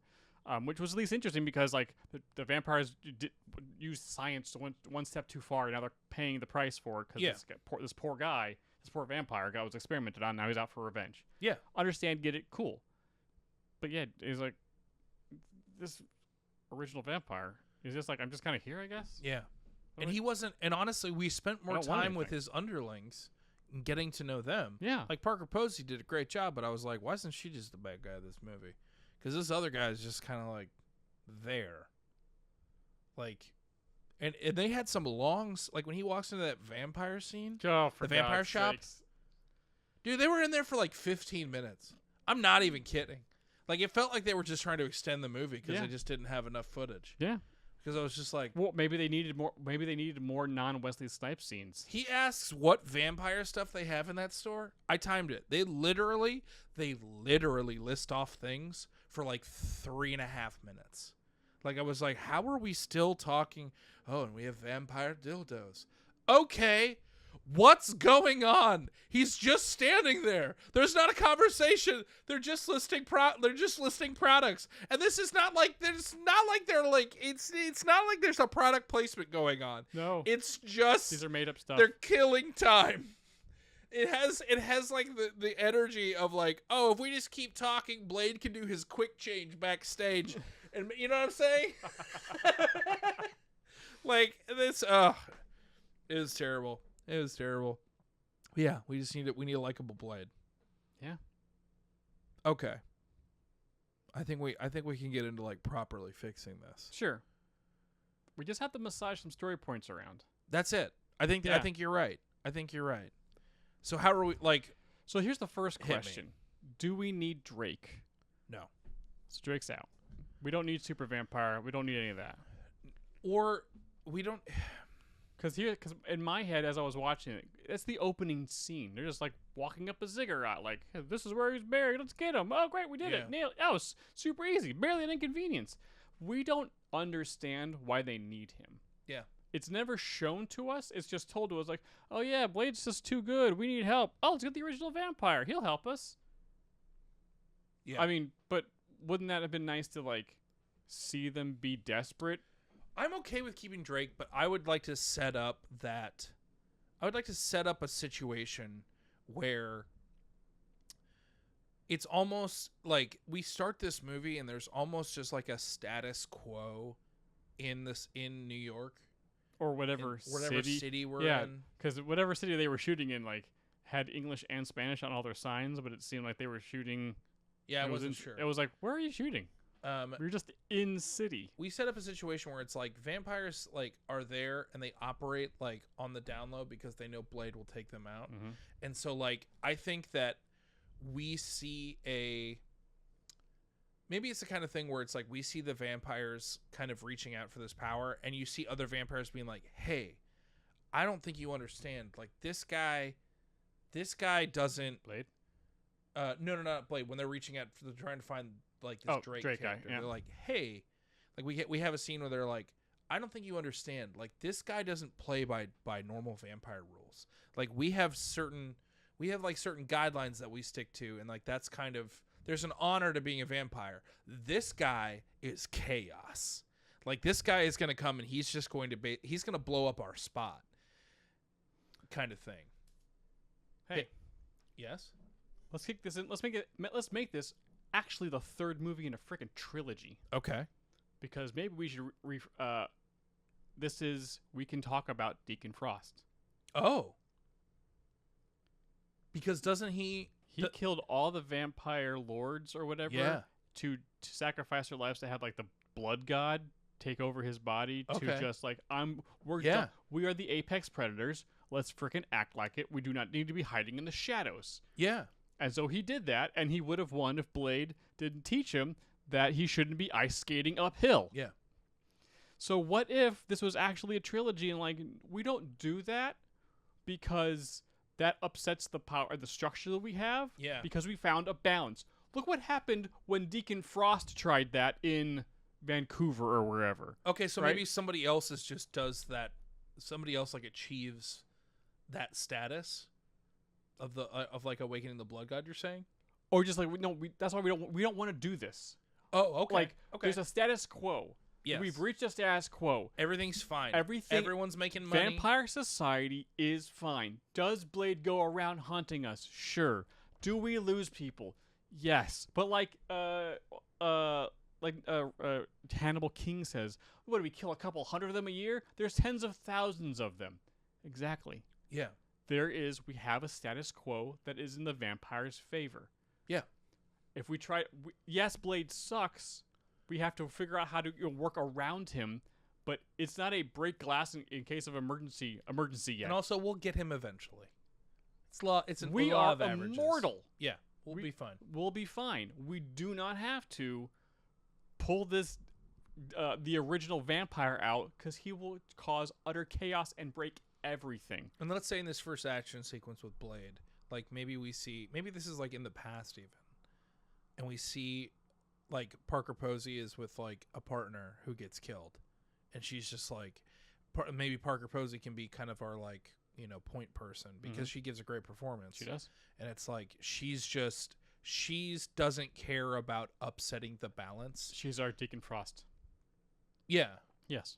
Which was at least interesting because like the vampires used science one step too far, and now they're paying the price for it because this poor vampire was experimented on. Now he's out for revenge. Yeah, understand, get it, cool. But yeah, he's like this original vampire. He's just like, I'm just kind of here, I guess. Yeah, and he wasn't. And honestly, we spent more time with his underlings, and getting to know them. Yeah, like Parker Posey did a great job, but I was like, why isn't she just the bad guy of this movie? Because this other guy is just kind of like there. Like, and they had some longs, like when he walks into that vampire scene, the vampire shop. Dude, they were in there for like 15 minutes. I'm not even kidding. Like, it felt like they were just trying to extend the movie because they just didn't have enough footage. Yeah. Because I was just like, well, maybe they needed more. Maybe they needed more non-Wesley Snipes scenes. He asks what vampire stuff they have in that store. I timed it. They literally list off things for like 3.5 minutes. Like, I was like, how are we still talking? Oh, and we have vampire dildos. Okay, what's going on? He's just standing there. There's not a conversation. They're just listing products. And this is not like it's not like there's a product placement going on. No. It's just these are made up stuff. They're killing time. it has like the energy of like, oh, if we just keep talking, Blade can do his quick change backstage, and you know what I'm saying? Like this, it was terrible. It was terrible. Yeah, we just need it. We need a likable Blade. Yeah. Okay. I think we can get into like properly fixing this. Sure. We just have to massage some story points around. That's it. I think you're right. I think you're right. So how are we like? So here's the first Hit me. question: do we need Drake? No. So Drake's out. We don't need Super Vampire. We don't need any of that. Or we don't. Because in my head, as I was watching it, that's the opening scene. They're just like walking up a ziggurat, like, hey, this is where he's buried. Let's get him. Oh, great, we did it. Nailed it. That was super easy. Barely an inconvenience. We don't understand why they need him. Yeah. It's never shown to us. It's just told to us, like, oh yeah, Blade's just too good. We need help. Oh, let's get the original vampire. He'll help us. Yeah. I mean, but wouldn't that have been nice to like see them be desperate? I'm okay with keeping Drake, but I would like to set up a situation where it's almost like we start this movie and there's almost just like a status quo in New York Or whatever city we're in. Because whatever city they were shooting in, like, had English and Spanish on all their signs, but it seemed like they were shooting. Yeah, I wasn't sure. It was like, where are you shooting? We were just in city. We set up a situation where it's like vampires like are there and they operate like on the down low because they know Blade will take them out. Mm-hmm. And so like I think that we see maybe it's the kind of thing where it's like we see the vampires kind of reaching out for this power, and you see other vampires being like, hey, I don't think you understand. Like this guy doesn't Blade? No, not Blade. When they're reaching out, they're trying to find like this Drake guy. character. Yeah. They're like, hey, like we have a scene where they're like, I don't think you understand. Like this guy doesn't play by normal vampire rules. Like we have like certain guidelines that we stick to, and like that's kind of there's an honor to being a vampire. This guy is chaos. Like this guy is gonna come and he's just going to he's gonna blow up our spot, kind of thing. Hey, yes. let's kick this in. Let's make this actually the third movie in a freaking trilogy. Okay. Because maybe we should we can talk about Deacon Frost. Oh. Because doesn't he killed all the vampire lords or whatever to sacrifice their lives to have like the blood god take over his body to just like we are the apex predators. Let's freaking act like it. We do not need to be hiding in the shadows. Yeah. And so he did that, and he would have won if Blade didn't teach him that he shouldn't be ice skating uphill. Yeah. So what if this was actually a trilogy and like we don't do that because that upsets the power, the structure that we have? Yeah. Because we found a balance. Look what happened when Deacon Frost tried that in Vancouver or wherever. Okay, so right? maybe somebody else just does that. Somebody else like achieves that status of the of like awakening the blood god. You're saying, or just like that's why we don't want to do this. Oh, okay. Like okay. There's a status quo. Yes. We've reached a status quo. Everything's fine. Everyone's making money. Vampire society is fine. Does Blade go around hunting us? Sure. Do we lose people? Yes. But like Hannibal King says, what do we kill a couple hundred of them a year? There's tens of thousands of them. Exactly. Yeah. We have a status quo that is in the vampire's favor. Yeah. If we try, yes, Blade sucks. We have to figure out how to work around him, but it's not a break glass in case of emergency yet. And also, we'll get him eventually. It's law. It's an we law are of averages. immortal. Yeah, we'll be fine. We'll be fine. We do not have to pull this the original vampire out because he will cause utter chaos and break everything. And let's say in this first action sequence with Blade, like maybe this is like in the past even, and we see like Parker Posey is with like a partner who gets killed, and she's just like, maybe Parker Posey can be kind of our like point person because she gives a great performance. She does, and it's like she doesn't care about upsetting the balance. She's our Deacon Frost. Yeah. Yes.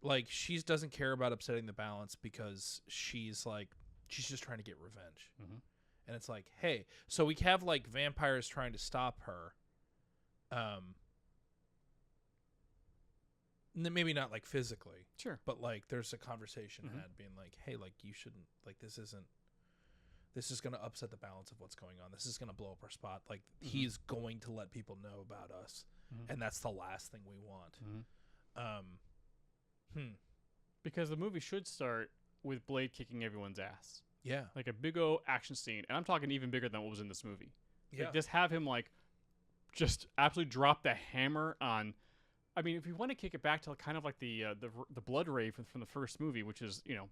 Like she doesn't care about upsetting the balance because she's like she's just trying to get revenge. Mhm. And it's like, hey, so we have like vampires trying to stop her. Maybe not like physically, Sure. but like there's a conversation Mhm. had being like, hey, like you shouldn't, like this is going to upset the balance of what's going on. This is going to blow up our spot. Like he's going to let people know about us, and that's the last thing we want. Because the movie should start with Blade kicking everyone's ass. Yeah. Like a big old action scene. And I'm talking even bigger than what was in this movie. Yeah. Like, just have him, like, just absolutely drop the hammer on... I mean, if you want to kick it back to kind of like the Blood Rave from the first movie, which is, you know,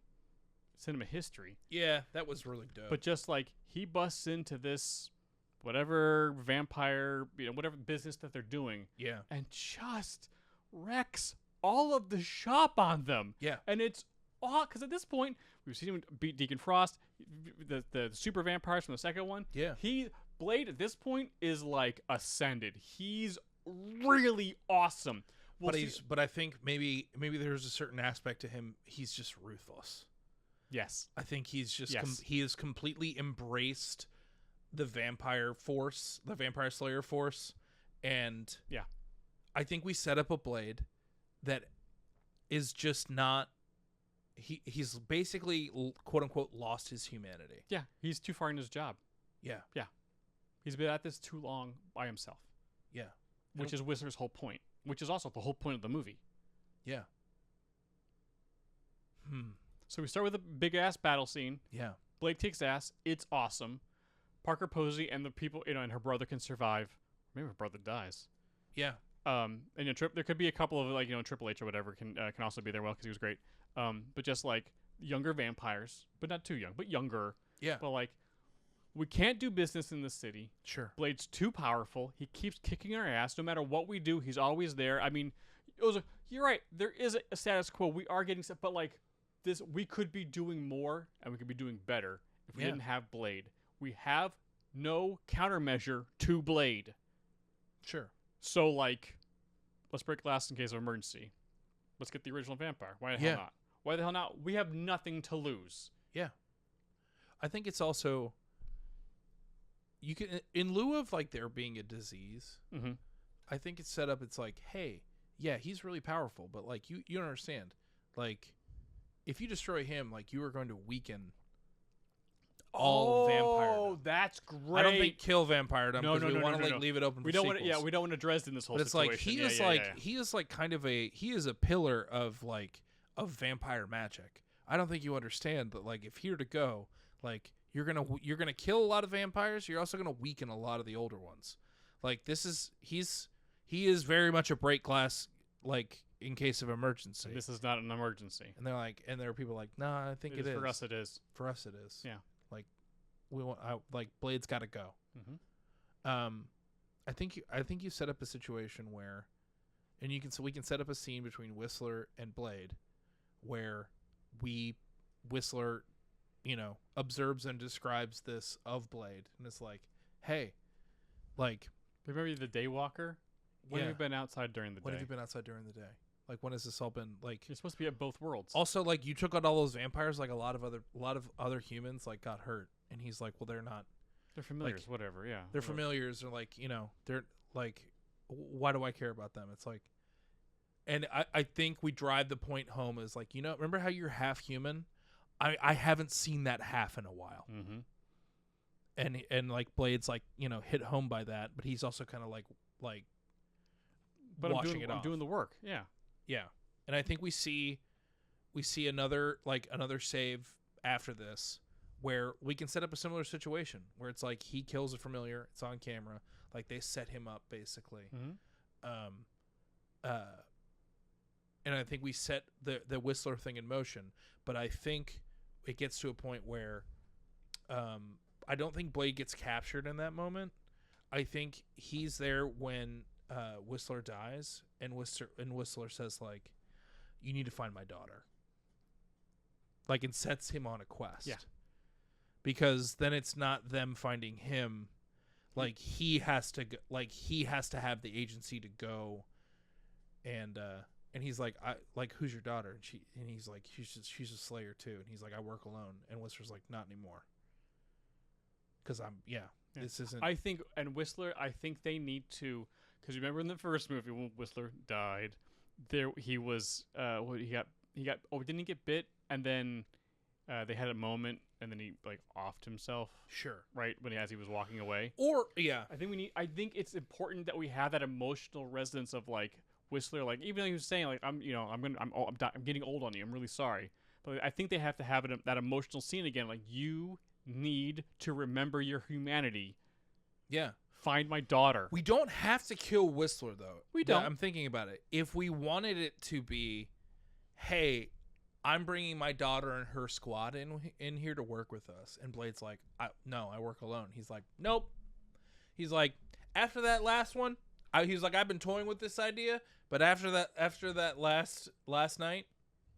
cinema history. Yeah, that was really dope. But just, like, he busts into this whatever vampire, you know, whatever business that they're doing. Yeah. And just wrecks all of the shop on them. Yeah. And it's all because at this point we've seen him beat Deacon Frost, the super vampires from the second one. Yeah. Blade at this point is like ascended. He's really awesome. But I think maybe there's a certain aspect to him. He's just ruthless. Yes. I think he's just Yes. he has completely embraced the vampire force, the vampire slayer force, and yeah, I think we set up a Blade that is just not. He's basically quote unquote lost his humanity. Yeah, he's too far in his job. Yeah. Yeah, he's been at this too long by himself. Yeah. Which is Whistler's whole point. Which is also the whole point of the movie. Yeah. So we start with a big ass battle scene. Yeah. Blade kicks ass. It's awesome. Parker Posey and the people, you know, and her brother can survive. Maybe her brother dies. Yeah. And you know, there could be a couple of like, you know, Triple H or whatever can also be there because he was great. But just like younger vampires, but not too young, but younger. Yeah. But like, we can't do business in the city. Sure. Blade's too powerful. He keeps kicking our ass. No matter what we do, he's always there. I mean, you're right. There is a status quo. We are getting stuff, but like this, we could be doing more and we could be doing better if we didn't have Blade. We have no countermeasure to Blade. Sure. So like, let's break glass in case of emergency. Let's get the original vampire. Why the hell not? Why the hell not? We have nothing to lose. Yeah. I think it's also, you can, in lieu of like there being a disease, I think it's set up, it's like, hey, yeah, he's really powerful, but like you don't understand. Like, if you destroy him, like you are going to weaken all vampire. Oh, that's great. I don't think kill vampiredom because we want to no. leave it open. We for don't want. sequels. Yeah, we don't want to Dresden this whole But it's situation. like he is like kind of he is a pillar of like of vampire magic. I don't think you understand that like if you're to go, like you're gonna kill a lot of vampires. You're also gonna weaken a lot of the older ones. Like he is very much a break glass, like in case of emergency. This is not an emergency. And they're like, and there are people like, nah, I think it is. For us, it is. For us, it is. Yeah. Like we want, like Blade's got to go. I think you set up a situation where, and we can set up a scene between Whistler and Blade, where Whistler, you know, observes and describes this of Blade, and it's like, hey, like, remember the Daywalker? When have you been outside during the day? When have you been outside during the day? Like, when has this all been like? You're supposed to be at both worlds. Also, like, you took out all those vampires. Like, a lot of other humans like got hurt, and he's like, well, they're not. They're familiars, like, whatever. Yeah, they're familiars. They're like, you know, they're like, why do I care about them? It's like, and I think we drive the point home is like, you know, remember how you're half human? I haven't seen that half in a while. And like Blade's like, you know, hit home by that, but he's also kind of like but washing it off. I'm doing the work. Yeah. Yeah. And I think we see another save after this where we can set up a similar situation where it's like he kills a familiar, it's on camera, like they set him up basically. And I think we set the Whistler thing in motion, but I think it gets to a point where I don't think Blade gets captured in that moment. I think he's there when Whistler dies, and Whistler says like, "You need to find my daughter." Like, it sets him on a quest. Yeah. Because then it's not them finding him. Like he has to go, like he has to have the agency to go and And he's like, who's your daughter? And he's like, she's a Slayer too. And he's like, I work alone. And Whistler's like, not anymore. Because this isn't. I think, and Whistler, I think they need to, because remember in the first movie when Whistler died, he was, didn't he get bit? And then they had a moment, and then he like offed himself. Sure. Right as he was walking away. Or yeah, I think it's important that we have that emotional resonance of like Whistler, like even though he was saying like I'm getting old on you. I'm really sorry, but I think they have to have that emotional scene again. Like you need to remember your humanity. Yeah. Find my daughter. We don't have to kill Whistler though. We don't. I'm thinking about it. If we wanted it to be, hey, I'm bringing my daughter and her squad in here to work with us. And Blade's like, no, I work alone. He's like, nope. He's like, after that last one, he's like, I've been toying with this idea, but after that last night,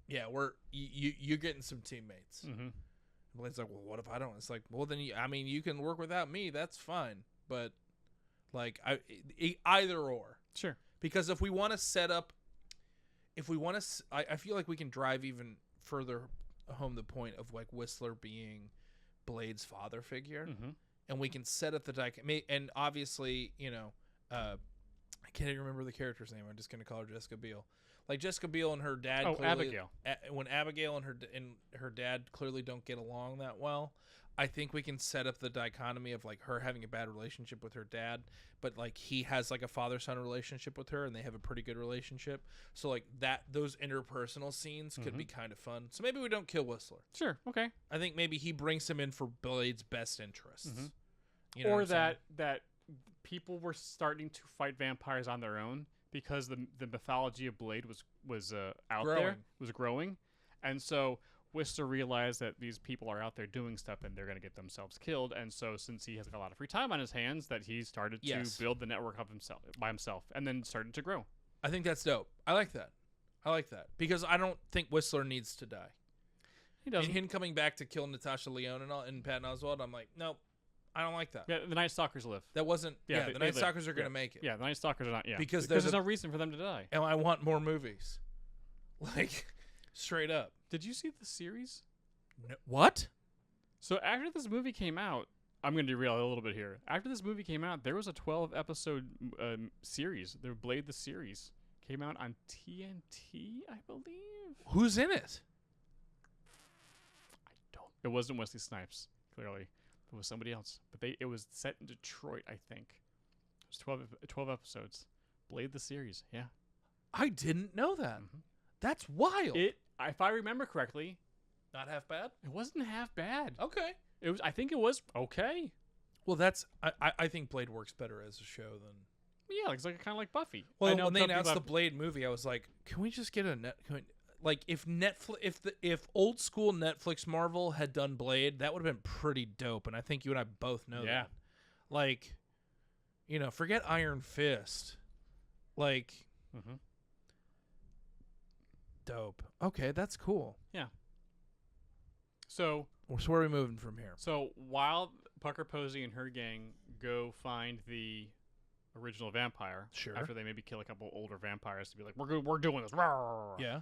yeah, you're getting some teammates. Mm-hmm. Blade's like, well, what if I don't? It's like, well, then you can work without me. That's fine. But like, either or. Sure. Because if we want to set up. I feel like we can drive even further home the point of like Whistler being Blade's father figure, and we can set up the dichotomy. And obviously, I can't even remember the character's name. I'm just gonna call her Jessica Biel. Like Jessica Biel and her dad. Oh, Abigail. When Abigail and her dad clearly don't get along that well, I think we can set up the dichotomy of like her having a bad relationship with her dad, but like he has like a father-son relationship with her and they have a pretty good relationship. So like those interpersonal scenes could be kind of fun. So maybe we don't kill Whistler. Sure. Okay. I think maybe he brings him in for Blade's best interests. Mm-hmm. Or that people were starting to fight vampires on their own because the mythology of Blade was out there, was growing. And so Whistler realized that these people are out there doing stuff and they're going to get themselves killed. And so since he has a lot of free time on his hands, that he started to build the network of by himself and then started to grow. I think that's dope. I like that because I don't think Whistler needs to die. He doesn't. And him coming back to kill Natasha Lyonne and Patton Oswalt, I'm like, nope, I don't like that. Yeah, the Night Stalkers live. That wasn't. Yeah, the Night Stalkers are going to make it. Yeah, the Night Stalkers are not. Yeah, because there's no reason for them to die. And I want more movies, like straight up. Did you see the series? No, what? So after this movie came out, I'm going to derail a little bit here. After this movie came out, there was a 12-episode series. The Blade the series came out on TNT, I believe. Who's in it? I don't. It wasn't Wesley Snipes. Clearly, it was somebody else. But it was set in Detroit, I think. It was 12 episodes. Blade the series. Yeah. I didn't know that. Mm-hmm. That's wild. If I remember correctly, not half bad. It wasn't half bad. Okay. It was. I think it was okay. Well, I think Blade works better as a show than. Yeah, it's like kind of like Buffy. Well, when they announced the Blade movie, I was like, can we just get if Netflix, if old school Netflix Marvel had done Blade, that would have been pretty dope. And I think you and I both know that. Like, forget Iron Fist. Like. Mm-hmm. Dope. Okay, that's cool. Yeah. So where are we moving from here? So while Pucker Posey and her gang go find the original vampire, sure, after they maybe kill a couple older vampires to be like, we're doing this. Yeah.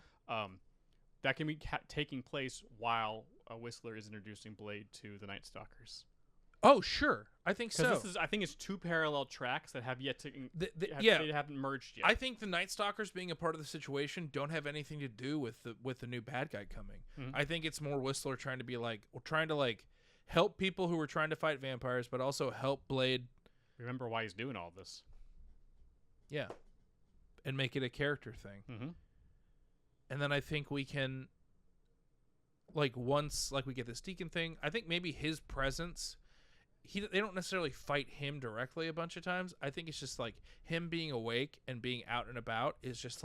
That can be taking place while Whistler is introducing Blade to the Night Stalkers. Oh, sure. I think so. I think it's two parallel tracks that have yet to they haven't merged yet. I think the Night Stalkers being a part of the situation don't have anything to do with the new bad guy coming. Mm-hmm. I think it's more Whistler trying to help people who are trying to fight vampires, but also help Blade remember why he's doing all this. Yeah, and make it a character thing. Mm-hmm. And then I think we can, once we get this Deacon thing, I think maybe his presence. They don't necessarily fight him directly a bunch of times. I think it's just him being awake and being out and about is just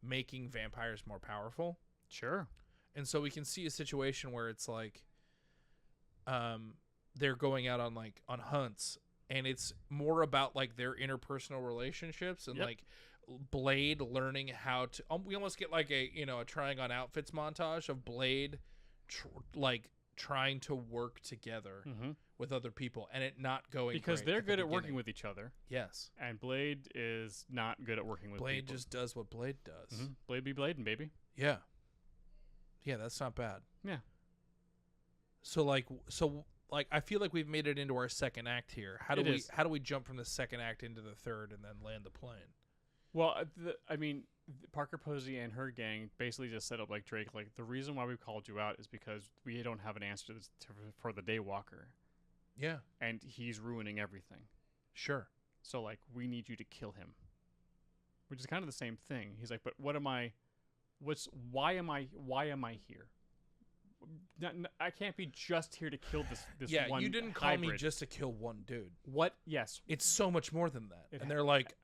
making vampires more powerful. Sure. And so we can see a situation where it's they're going out on hunts and it's more about their interpersonal relationships and Blade learning how to. We almost get a trying on outfits montage of Blade trying to work together. Mm-hmm. with other people and it not going because great they're at the good at working beginning. with each other, Yes. and Blade is not good at working with Blade people. just does what Blade does. Blade be blading, baby. Yeah. Yeah, that's not bad. Yeah. So I feel like we've made it into our second act here. How do we jump from the second act into the third and then land the plane? Well, Parker Posey and her gang basically just set up like Drake. Like, the reason why we called you out is because we don't have an answer to this for the Daywalker, Yeah. and he's ruining everything. Sure. So like, we need you to kill him, which is kind of the same thing. He's like, but what am I? Why am I here? I can't be just here to kill this Yeah, one you didn't call me hybrid. just to kill one dude. What? Yes. It's so much more than that. It And they're like,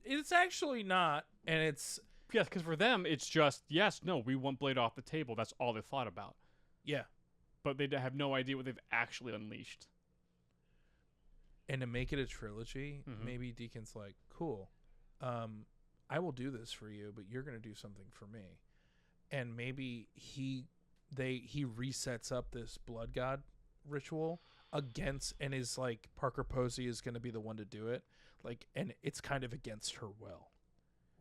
it's actually not. And it's, Yes, because for them, it's just, yes, no, we want Blade off the table. That's all they thought about. yeah. But they have no idea what they've actually unleashed. And to make it a trilogy, Mhm. maybe Deacon's like, cool, I will do this for you, but you're going to do something for me. And maybe he resets up this blood god ritual against, and is like, Parker Posey is going to be the one to do it. Like, and it's kind of against her will.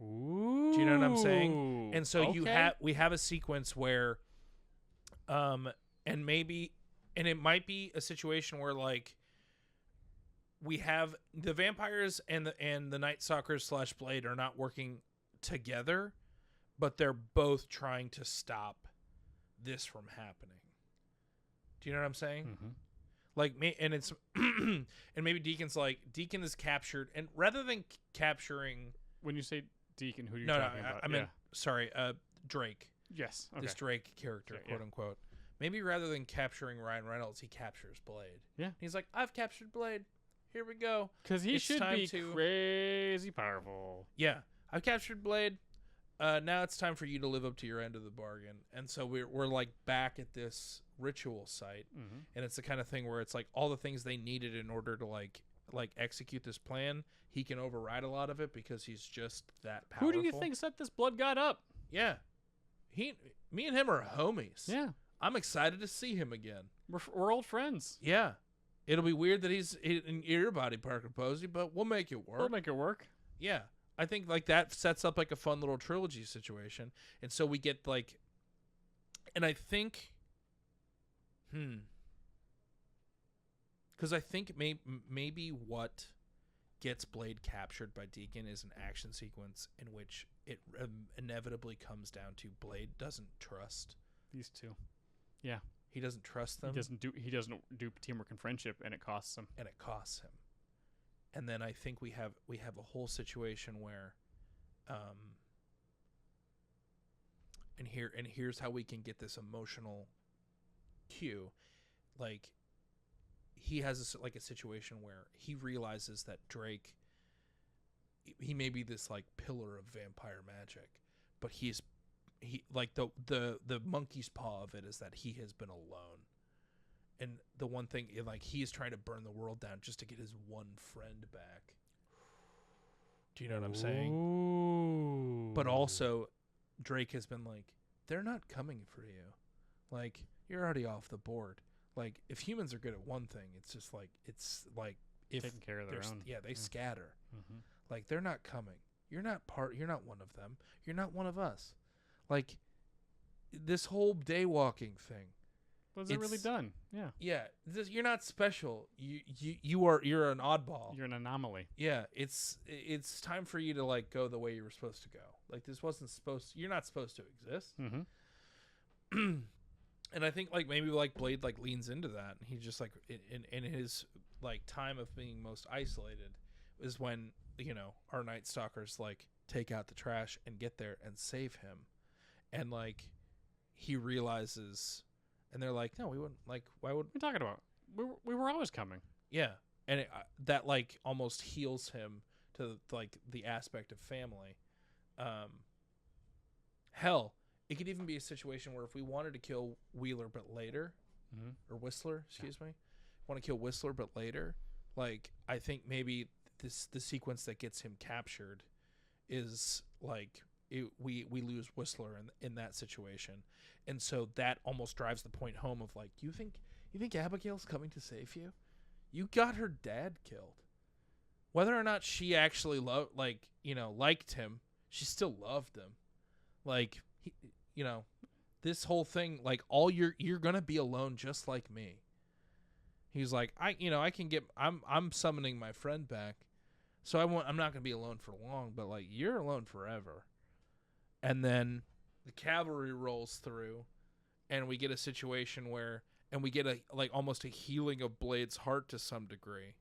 Ooh. Do you know what I'm saying? And so okay. we have a sequence where, and it might be a situation where like we have the vampires and the Night Stalkers / Blade are not working together, but they're both trying to stop this from happening. Do you know what I'm saying? Mm-hmm. Like me, and it's and maybe Deacon is captured, and rather than capturing, When you say Deacon, who are you no, talking about? I meant sorry, Drake. Yes. Okay. This Drake character, Okay, quote yeah. unquote. Maybe rather than capturing Ryan Reynolds, he captures Blade. Yeah. He's like, I've captured Blade. Here we go. Because he It's should time be to- crazy powerful. Yeah, I've captured Blade. Now it's time for you to live up to your end of the bargain. And so we're like back at this ritual site, Mm-hmm. and it's the kind of thing where it's like all the things they needed in order to like execute this plan. He can override a lot of it because he's just that powerful. Who do you think set this blood god up? Yeah, me and him are homies. Yeah. I'm excited to see him again. We're old friends. Yeah. It'll be weird that he's in your body, Parker Posey, but we'll make it work. We'll make it work. Yeah. I think like that sets up like a fun little trilogy situation. And so we get like, and I think, because I think maybe what gets Blade captured by Deacon is an action sequence in which it inevitably comes down to Blade doesn't trust. These two. Yeah. He doesn't trust them. He doesn't do teamwork and friendship, and it costs him. And it costs him. And then I think we have a whole situation where, and here's how we can get this emotional cue, like he has a situation where he realizes that Drake, he may be this like pillar of vampire magic, but he like the monkey's paw of it is that he has been alone. And the one thing, like, he's trying to burn the world down just to get his one friend back. Do you know what I'm saying? Ooh. But also, Drake has been like, they're not coming for you. Like, you're already off the board. Like, if humans are good at one thing, it's like if taking care of their own. Yeah, they scatter. Mm-hmm. Like, they're not coming. You're not one of them. You're not one of us. Like, this whole daywalking thing. Was it really done? Yeah. Yeah, you're not special. You're an oddball. You're an anomaly. Yeah, it's time for you to like go the way you were supposed to go. Like this wasn't supposed. You're not supposed to exist. Mm-hmm. And I think like maybe like Blade like leans into that, and he just like in his like time of being most isolated is when our Night Stalkers like take out the trash and get there and save him, and like he realizes. And they're like, no, we wouldn't. Like, why would... What are you talking about? We were always coming. Yeah. And that, like, almost heals him to, like, the aspect of family. Hell, it could even be a situation where if we wanted to kill Wheeler but later, or Whistler, excuse me, want to kill Whistler but later, like, I think maybe the sequence that gets him captured is, like... we lose Whistler in that situation, and so that almost drives the point home of like you think You think Abigail's coming to save you? You got her dad killed. Whether or not she actually liked him, she still loved him. Like, this whole thing, like, you're gonna be alone just like me. He's like, I'm summoning my friend back, so I'm not gonna be alone for long, but like, you're alone forever. And then the cavalry rolls through, and we get a situation where, and we get almost a healing of Blade's heart to some degree.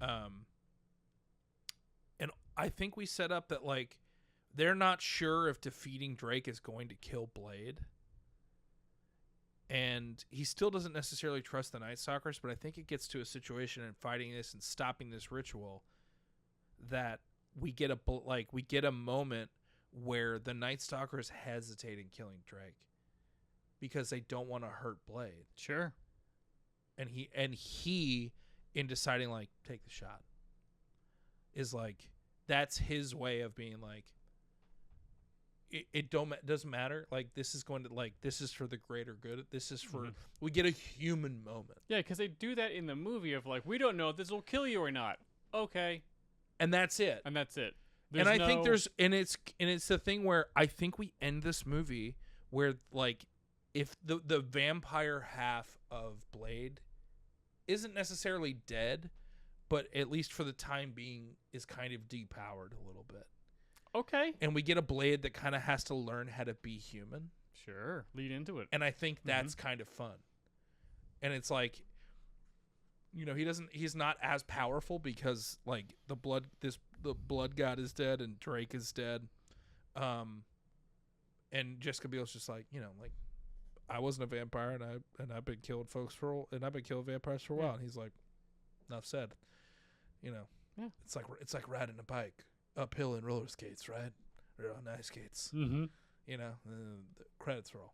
And I think we set up that, like, they're not sure if defeating Drake is going to kill Blade. And he still doesn't necessarily trust the Night Stalkers, but I think it gets to a situation in fighting this and stopping this ritual that we get a moment where the Night Stalkers hesitate in killing Drake because they don't want to hurt Blade. Sure. And he in deciding, like, take the shot, is like, that's his way of being like, it doesn't matter. Like, this is going to, like, this is for the greater good. This is for, we get a human moment. Yeah, because they do that in the movie of, like, we don't know if this will kill you or not. Okay. And that's it. There's I think it's the thing where I think we end this movie where, like, if the vampire half of Blade isn't necessarily dead, but at least for the time being is kind of depowered a little bit. Okay. And we get a Blade that kind of has to learn how to be human. Sure. Lead into it. And I think that's kind of fun. And it's like, he's not as powerful because, like, the blood god is dead and Drake is dead. And Jessica Biel's just like, like, I wasn't a vampire and I've been killing vampires for a while. And he's like, enough said. Yeah. It's like riding a bike uphill in roller skates, right? Or on ice skates. Mm-hmm. The credits roll.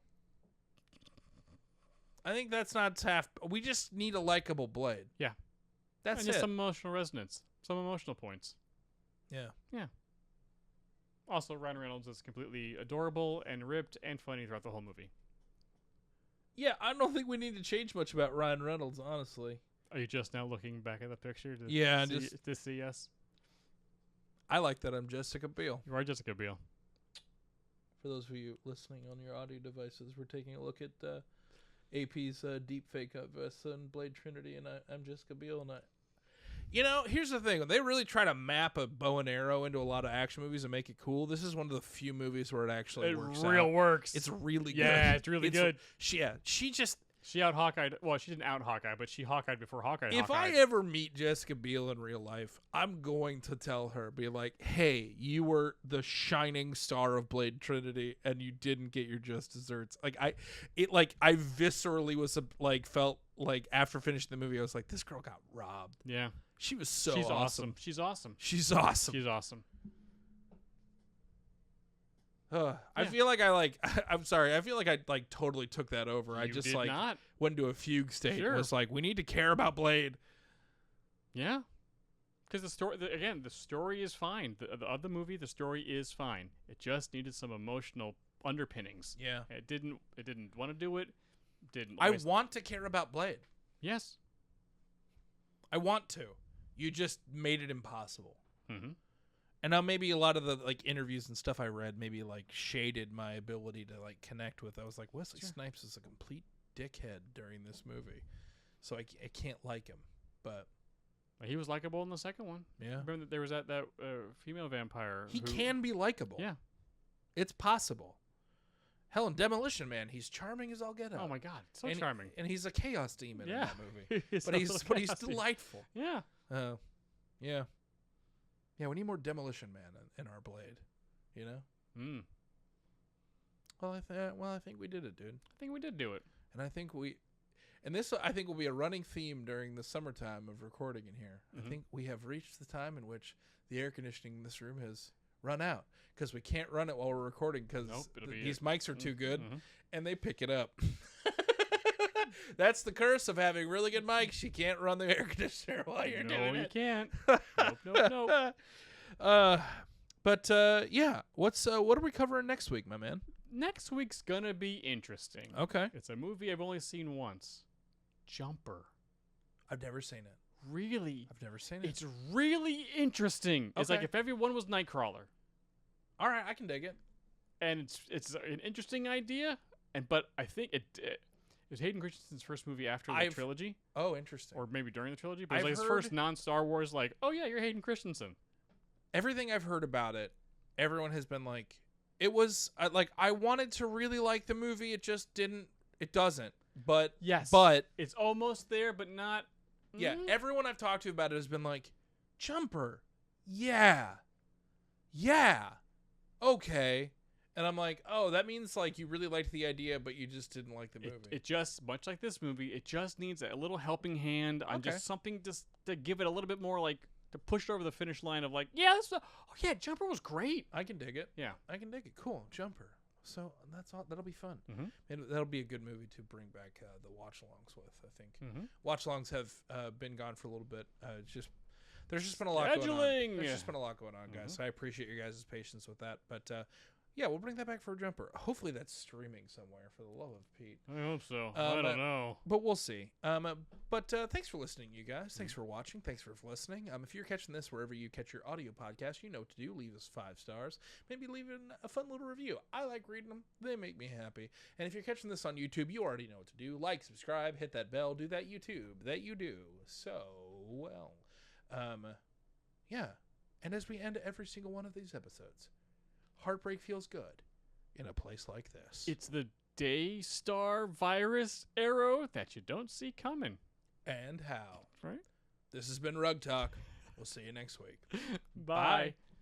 I think that's not half. We just need a likable Blade. Yeah. That's and it. just some emotional resonance, some emotional points. Yeah. Yeah. Also, Ryan Reynolds is completely adorable and ripped and funny throughout the whole movie. Yeah, I don't think we need to change much about Ryan Reynolds, honestly. Are you just now looking back at the picture to see us? I like that I'm Jessica Biel. You are Jessica Biel. For those of you listening on your audio devices, we're taking a look at AP's deep fake of us and Blade Trinity, and I'm Jessica Biel, and here's the thing. They really try to map a bow and arrow into a lot of action movies and make it cool. This is one of the few movies where it actually works. It's really good. Yeah, it's really good. She out Hawkeyed. Well, she didn't out Hawkeye, but she Hawkeyed before Hawkeye. If I ever meet Jessica Biel in real life, I'm going to tell her, be like, "Hey, you were the shining star of Blade Trinity, and you didn't get your just desserts." I viscerally felt like after finishing the movie, I was like, "This girl got robbed." Yeah, she was so awesome. She's awesome. I feel like I'm sorry. I feel like I totally took that over. I just not. Went into a fugue state. Sure. It was like, we need to care about Blade. Yeah. Because the story is fine. Of the movie, the story is fine. It just needed some emotional underpinnings. Yeah. It didn't want to do it. I want to care about Blade. Yes. I want to. You just made it impossible. Mm-hmm. And now maybe a lot of the interviews and stuff I read maybe shaded my ability to connect with. I was like, Wesley Snipes is a complete dickhead during this movie, so I can't like him. But he was likable in the second one. Yeah. Remember that there was that female vampire. He can be likable. Yeah. It's possible. Hell, in Demolition Man, he's charming as all get out. Oh my God, so charming. And he's a chaos demon in that movie. But he's delightful. Yeah. Yeah. Yeah, we need more Demolition Man in our Blade, Mm. Well, I think we did it, dude. I think we did do it. And I think this I think will be a running theme during the summertime of recording in here. Mm-hmm. I think we have reached the time in which the air conditioning in this room has run out because we can't run it while we're recording because these mics are too good and they pick it up. That's the curse of having really good mics. You can't run the air conditioner while you're doing it. No, you can't. Nope. Yeah. What are we covering next week, my man? Next week's gonna be interesting. Okay. It's a movie I've only seen once. Jumper. I've never seen it. Really? I've never seen it. It's really interesting. It's like Okay. if everyone was Nightcrawler. All right, I can dig it. And it's an interesting idea, but I think it was Hayden Christensen's first movie after the trilogy, Oh, interesting. or maybe during the trilogy. But it I've was like his heard- first non-Star Wars. Like, oh yeah, you're Hayden Christensen. Everything I've heard about it, everyone has been like, it was like I wanted to really like the movie, it just didn't. It doesn't. But Yes, but it's almost there, but not. yeah, everyone I've talked to about it has been like, Jumper, yeah, okay. And I'm like, oh, that means like you really liked the idea, but you just didn't like the movie. It just, much like this movie, it just needs a little helping hand on Okay. just something just to give it a little bit more, like, to push it over the finish line of like, yeah, oh yeah, Jumper was great. I can dig it. Yeah. I can dig it. Cool, Jumper. So that's all. That'll be fun. Mhm. And that'll be a good movie to bring back the watch-alongs with. I think Mhm. watch-alongs have been gone for a little bit. There's just been a lot going on. Scheduling! There's just been a lot going on, guys. So I appreciate your guys' patience with that. But yeah, we'll bring that back for a Jumper. Hopefully that's streaming somewhere, for the love of Pete. I hope so. I don't know. But we'll see. But thanks for listening, you guys. Thanks for watching. Thanks for listening. If you're catching this wherever you catch your audio podcast, you know what to do. Leave us 5 stars. Maybe leave a fun little review. I like reading them. They make me happy. And if you're catching this on YouTube, you already know what to do. Like, subscribe, hit that bell, do that YouTube that you do so well. Yeah. And as we end every single one of these episodes, heartbreak feels good in a place like this. It's the Daystar virus arrow that you don't see coming. And how. Right? This has been Rug Talk. We'll see you next week. Bye.